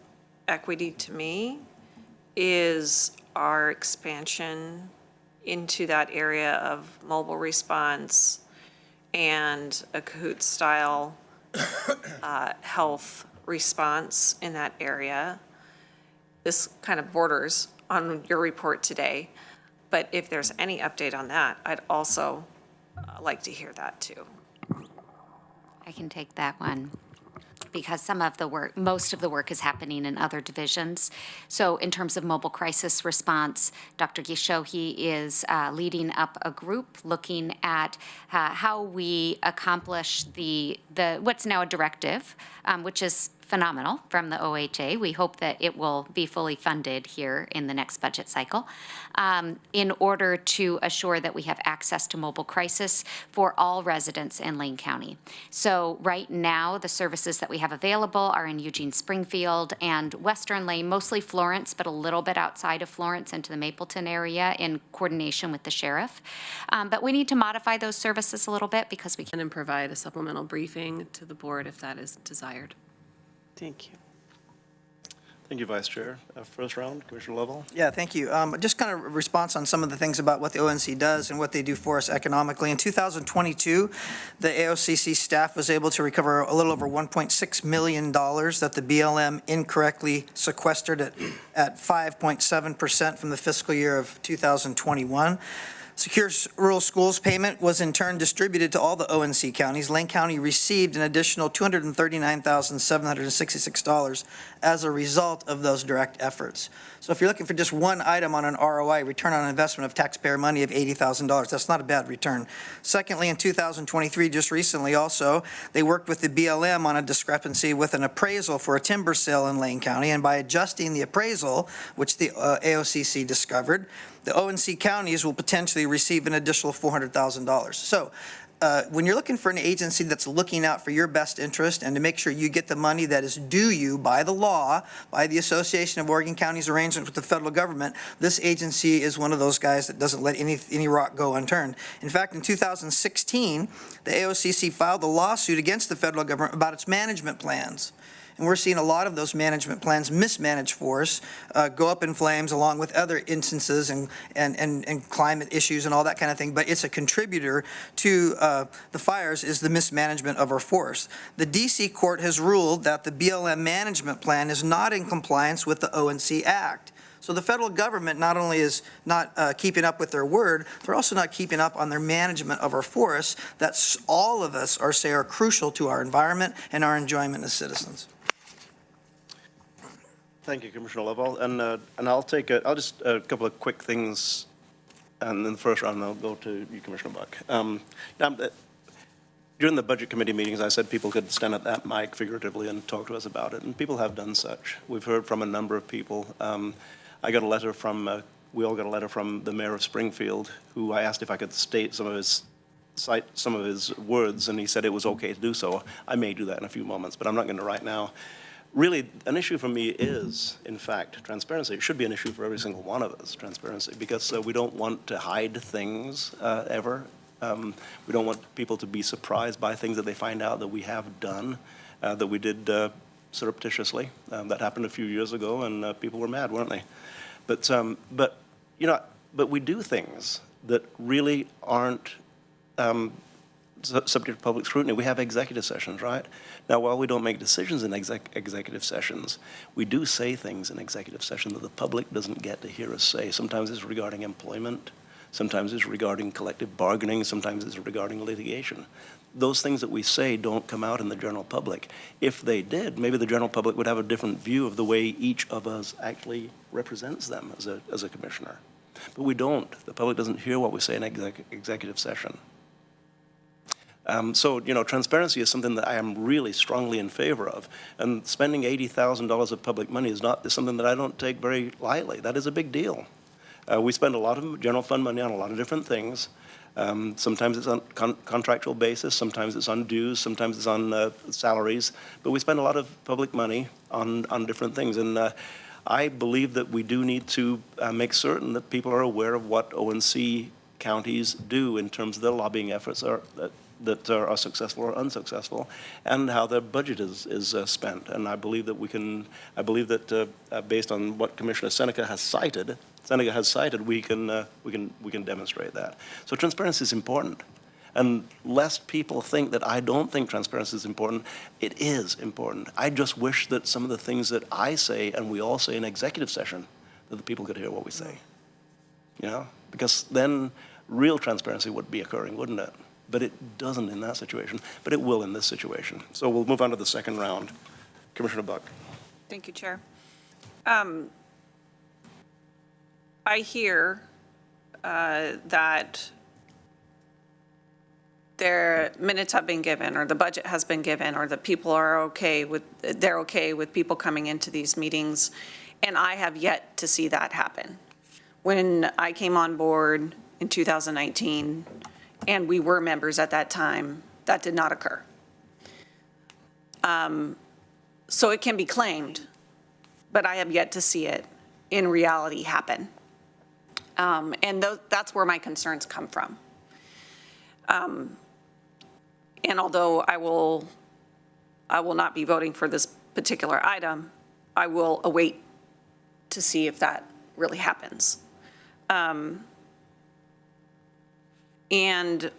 equity to me is our expansion into that area of mobile response and a Kahoot-style health response in that area. This kind of borders on your report today, but if there's any update on that, I'd also like to hear that too. I can take that one because some of the work, most of the work is happening in other divisions. So in terms of mobile crisis response, Dr. Gishohi is leading up a group looking at how we accomplish the what's now a directive, which is phenomenal from the OHA. We hope that it will be fully funded here in the next budget cycle in order to assure that we have access to mobile crisis for all residents in Lane County. So right now, the services that we have available are in Eugene, Springfield, and Western Lane, mostly Florence, but a little bit outside of Florence into the Mapleton area in coordination with the sheriff. But we need to modify those services a little bit because we can provide a supplemental briefing to the board if that is desired. Thank you. Thank you, Vice Chair. First round, Commissioner Lovell. Yeah, thank you. Just kind of response on some of the things about what the ONC does and what they do for us economically. In 2022, the AOCC staff was able to recover a little over $1.6 million that the BLM incorrectly sequestered at 5.7% from the fiscal year of 2021. Secure Rural Schools payment was in turn distributed to all the ONC counties. Lane County received an additional $239,766 as a result of those direct efforts. So if you're looking for just one item on an ROI, return on investment of taxpayer money of $80,000, that's not a bad return. Secondly, in 2023, just recently also, they worked with the BLM on a discrepancy with an appraisal for a timber sale in Lane County, and by adjusting the appraisal, which the AOCC discovered, the ONC counties will potentially receive an additional $400,000. So when you're looking for an agency that's looking out for your best interest and to make sure you get the money that is due you by the law, by the Association of Oregon Counties arrangement with the federal government, this agency is one of those guys that doesn't let any rock go unturned. In fact, in 2016, the AOCC filed a lawsuit against the federal government about its management plans. And we're seeing a lot of those management plans mismanaged for us, go up in flames along with other instances and climate issues and all that kind of thing. But it's a contributor to the fires is the mismanagement of our forests. The DC court has ruled that the BLM management plan is not in compliance with the ONC Act. So the federal government not only is not keeping up with their word, they're also not keeping up on their management of our forests that all of us are crucial to our environment and our enjoyment as citizens. Thank you, Commissioner Lovell. And I'll take just a couple of quick things, and in the first round, I'll go to you, Commissioner Buck. During the Budget Committee meetings, I said people could stand at that mic figuratively and talk to us about it, and people have done such. We've heard from a number of people. I got a letter from, we all got a letter from the mayor of Springfield, who I asked if I could cite some of his words, and he said it was okay to do so. I may do that in a few moments, but I'm not going to right now. Really, an issue for me is, in fact, transparency. It should be an issue for every single one of us, transparency, because we don't want to hide things ever. We don't want people to be surprised by things that they find out that we have done, that we did surreptitiously. That happened a few years ago, and people were mad, weren't they? But we do things that really aren't subject to public scrutiny. We have executive sessions, right? Now, while we don't make decisions in executive sessions, we do say things in executive session that the public doesn't get to hear us say. Sometimes it's regarding employment, sometimes it's regarding collective bargaining, sometimes it's regarding litigation. Those things that we say don't come out in the general public. If they did, maybe the general public would have a different view of the way each of us actually represents them as a commissioner. But we don't. The public doesn't hear what we say in executive session. So, transparency is something that I am really strongly in favor of. And spending $80,000 of public money is something that I don't take very lightly. That is a big deal. We spend a lot of general fund money on a lot of different things. Sometimes it's on contractual basis, sometimes it's on dues, sometimes it's on salaries. But we spend a lot of public money on different things. And I believe that we do need to make certain that people are aware of what ONC counties do in terms of their lobbying efforts that are successful or unsuccessful, and how their budget is spent. And I believe that based on what Commissioner Seneca has cited, we can demonstrate that. So transparency is important. And lest people think that I don't think transparency is important, it is important. I just wish that some of the things that I say and we all say in executive session, that the people could hear what we say. You know, because then real transparency would be occurring, wouldn't it? But it doesn't in that situation, but it will in this situation. So we'll move on to the second round. Commissioner Buck. Thank you, Chair. I hear that their minutes have been given, or the budget has been given, or the people are okay with people coming into these meetings, and I have yet to see that happen. When I came on board in 2019, and we were members at that time, that did not occur. So it can be claimed, but I have yet to see it in reality happen. And that's where my concerns come from. And although I will not be voting for this particular item, I will await to see if that really happens. And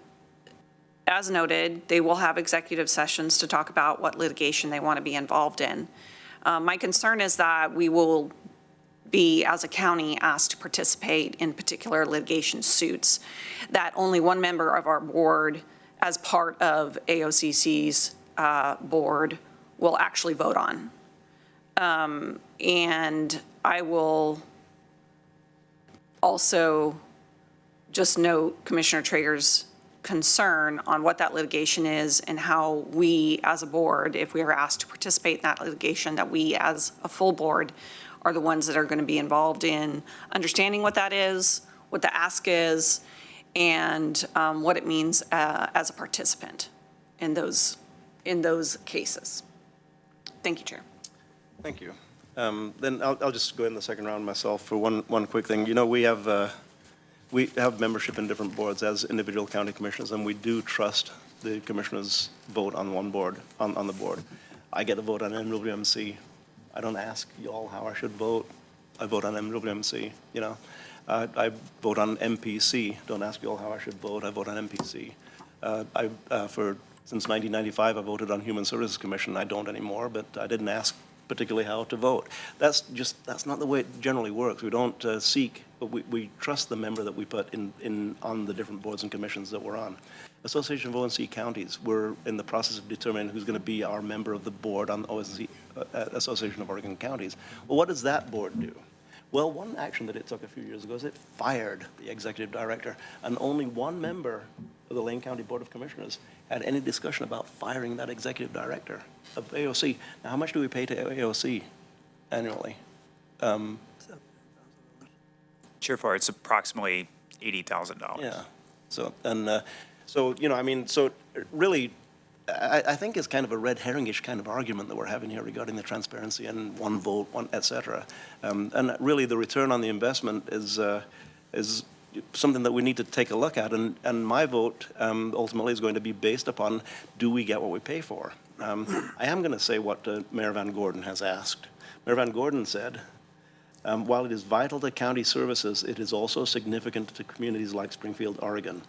as noted, they will have executive sessions to talk about what litigation they want to be involved in. My concern is that we will be, as a county, asked to participate in particular litigation suits that only one member of our board, as part of AOCC's board, will actually vote on. And I will also just note Commissioner Traeger's concern on what that litigation is and how we, as a board, if we are asked to participate in that litigation, that we, as a full board, are the ones that are going to be involved in understanding what that is, what the ask is, and what it means as a participant in those cases. Thank you, Chair. Thank you. Then I'll just go in the second round myself for one quick thing. You know, we have membership in different boards as individual county commissioners, and we do trust the commissioners' vote on one board, on the board. I get a vote on MWMC. I don't ask you all how I should vote. I vote on MWMC, you know. I vote on MPC. Don't ask you all how I should vote. I vote on MPC. Since 1995, I voted on Human Services Commission. I don't anymore, but I didn't ask particularly how to vote. That's not the way it generally works. We don't seek, but we trust the member that we put on the different boards and commissions that we're on. Association of ONC Counties, we're in the process of determining who's going to be our member of the board on the ONC, Association of Oregon Counties. Well, what does that board do? Well, one action that it took a few years ago is it fired the executive director, and only one member of the Lane County Board of Commissioners had any discussion about firing that executive director of AOC. Now, how much do we pay to AOC annually? Chair Farr, it's approximately $80,000. Yeah. So you know, I mean, so really, I think it's kind of a red herringish kind of argument that we're having here regarding the transparency and one vote, et cetera. And really, the return on the investment is something that we need to take a look at. And my vote ultimately is going to be based upon, do we get what we pay for? I am going to say what Mayor Van Gordon has asked. Mayor Van Gordon said, while it is vital to county services, it is also significant to communities like Springfield, Oregon.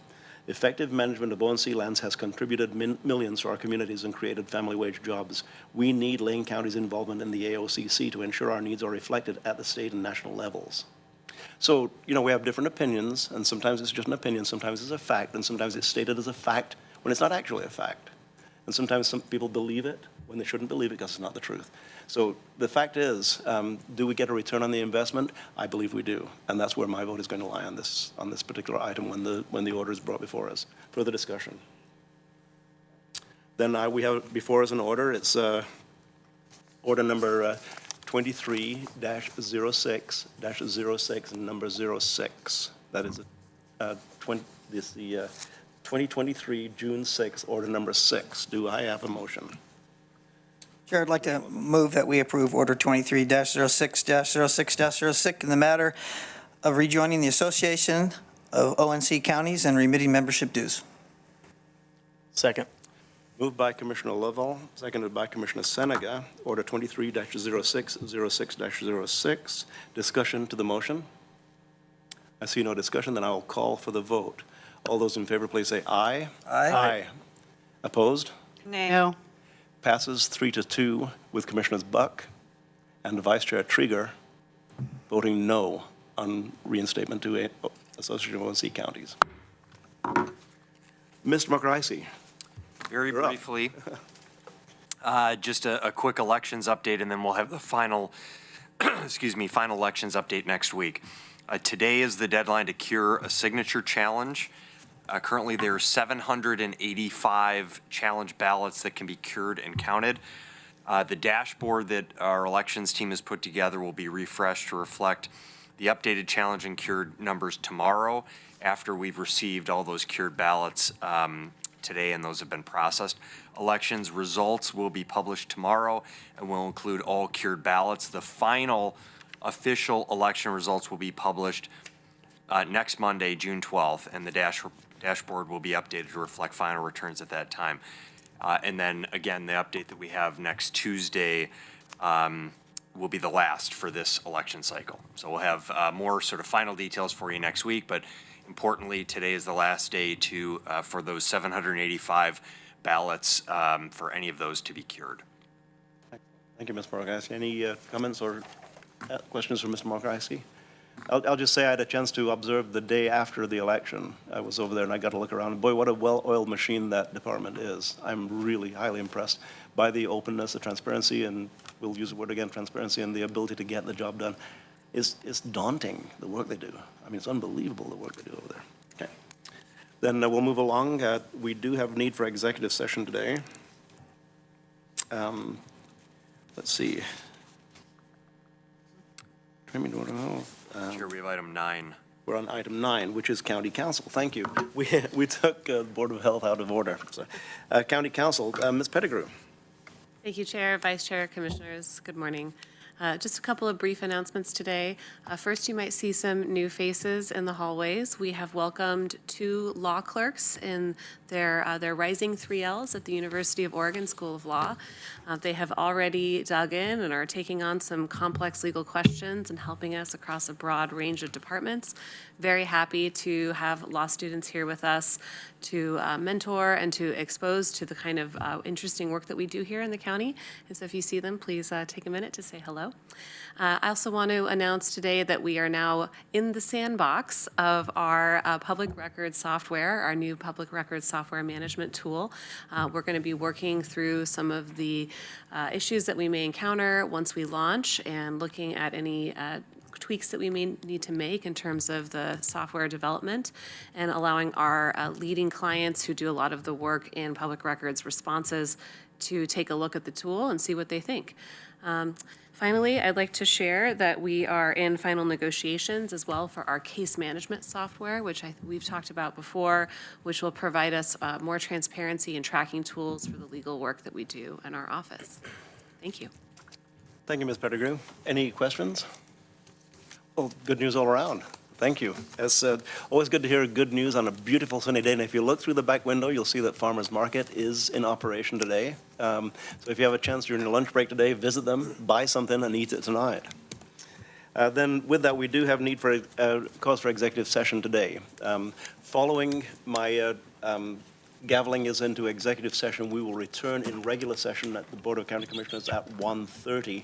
Effective management of ONC lands has contributed millions to our communities and created family wage jobs. We need Lane County's involvement in the AOCC to ensure our needs are reflected at the state and national levels. So, you know, we have different opinions, and sometimes it's just an opinion, sometimes it's a fact, and sometimes it's stated as a fact when it's not actually a fact. And sometimes some people believe it when they shouldn't believe it because it's not the truth. So the fact is, do we get a return on the investment? I believe we do, and that's where my vote is going to lie on this particular item when the order is brought before us. Further discussion. Then we have before us an order. It's order number 23-06-06 and number 06. That is the 2023 June 6 order number 6. Do I have a motion? Chair, I'd like to move that we approve Order 23-06-06-06 in the matter of rejoining the Association of ONC Counties and remitting membership dues. Second. Moved by Commissioner Lovell, seconded by Commissioner Senega. Order 23-06, Discussion to the motion. I see no discussion, then I will call for the vote. All those in favor, please say aye. Aye. Opposed? No. Passes 3-2 with Commissioners Buck and Vice Chair Trieger voting no on reinstatement to Association of ONC Counties. Mr. Morrisey. Very You're up. briefly, just a quick elections update, and then we'll have the final, final elections update next week. Today is the deadline to cure a signature challenge. Currently, there are 785 challenge ballots that can be cured and counted. The dashboard that our elections team has put together will be refreshed to reflect the updated challenge and cured numbers tomorrow after we've received all those cured ballots today and those have been processed. Elections results will be published tomorrow and will include all cured ballots. The final official election results will be published next Monday, June 12th, and the dashboard will be updated to reflect final returns at that time. And then again, the update that we have next Tuesday will be the last for this election cycle. So we'll have more sort of final details for you next week, but importantly, today is the last day to for those 785 ballots for any of those to be cured. Thank you, Ms. Morrisey. Any comments or questions from Mr. Morrisey? I'll just say I had a chance to observe the day after the election. I was over there and I got to look around. Boy, what a well-oiled machine that department is. I'm really highly impressed by the openness, the transparency, and we'll use the word again, transparency, and the ability to get the job done. It's daunting, the work they do. I mean, it's unbelievable, the work they do over there. Okay. Then we'll move along. We do have need for executive session today. Let's see. Sure, we have item 9. We're on item 9, which is County Council. Thank you. We took Board of Health out of order. So, County Council, Ms. Pettigrew. Thank you, Chair, Vice Chair, Commissioners. Good morning. Just a couple of brief announcements today. First, you might see some new faces in the hallways. We have welcomed 2 law clerks in their Rising 3Ls at the University of Oregon School of Law. They have already dug in and are taking on some complex legal questions and helping us across a broad range of departments. Very happy to have law students here with us to mentor and to expose to the kind of interesting work that we do here in the county. And so if you see them, please take a minute to say hello. I also want to announce today that we are now in the sandbox of our public record software, our new public record software management tool. We're going to be working through some of the issues that we may encounter once we launch and looking at any tweaks that we may need to make in terms of the software development and allowing our leading clients who do a lot of the work in public records responses to take a look at the tool and see what they think. Finally, I'd like to share that we are in final negotiations as well for our case management software, which we've talked about before, which will provide us more transparency and tracking tools for the legal work that we do in our office. Thank you. Thank you, Ms. Pettigrew. Any questions? Well, good news all around. Thank you. It's always good to hear good news on a beautiful sunny day. And if you look through the back window, you'll see that Farmers Market is in operation today. So if you have a chance during your lunch break today, visit them, buy something, and eat it tonight. Then with that, we do have need for cause for executive session today. Following my gaveling is into executive session, we will return in regular session at the Board of County Commissioners at 1:30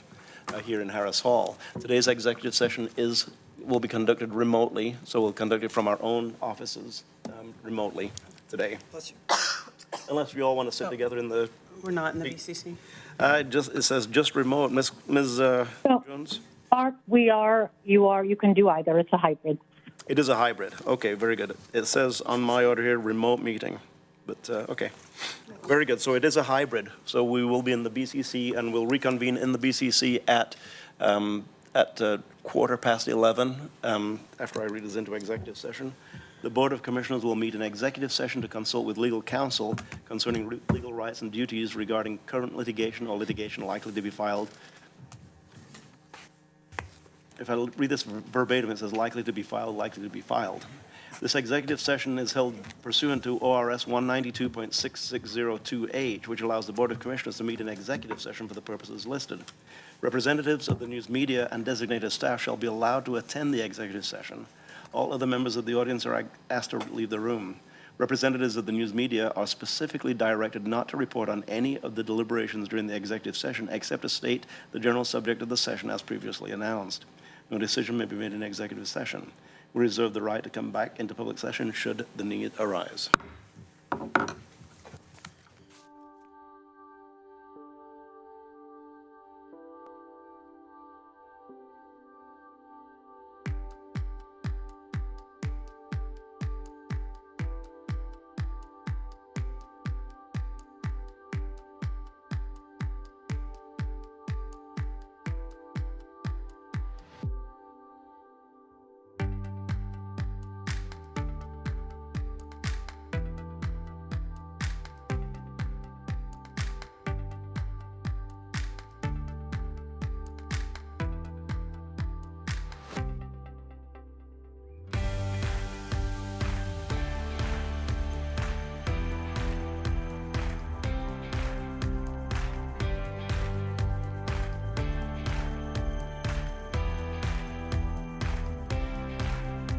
here in Harris Hall. Today's executive session will be conducted remotely, so we'll conduct it from our own offices remotely today. Bless you. Unless we all want to sit together in the... We're not in the BCC. It says just remote. Ms. Jones? You can do either. It's a hybrid. It is a hybrid. Okay, very good. It says on my order here, remote meeting, but okay. Very good. So it is a hybrid. So we will be in the BCC and we'll reconvene in the BCC at 11:15 after I read this into executive session. The Board of Commissioners will meet in executive session to consult with legal counsel concerning legal rights and duties regarding current litigation or litigation likely to be filed. If I read this verbatim, it says likely to be filed, likely to be filed. This executive session is held pursuant to ORS 192.6602H, which allows the Board of Commissioners to meet in executive session for the purposes listed. Representatives of the news media and designated staff shall be allowed to attend the executive session. All other members of the audience are asked to leave the room. Representatives of the news media are specifically directed not to report on any of the deliberations during the executive session except to state the general subject of the session as previously announced. No decision may be made in executive session. We reserve the right to come back into public session should the need arise.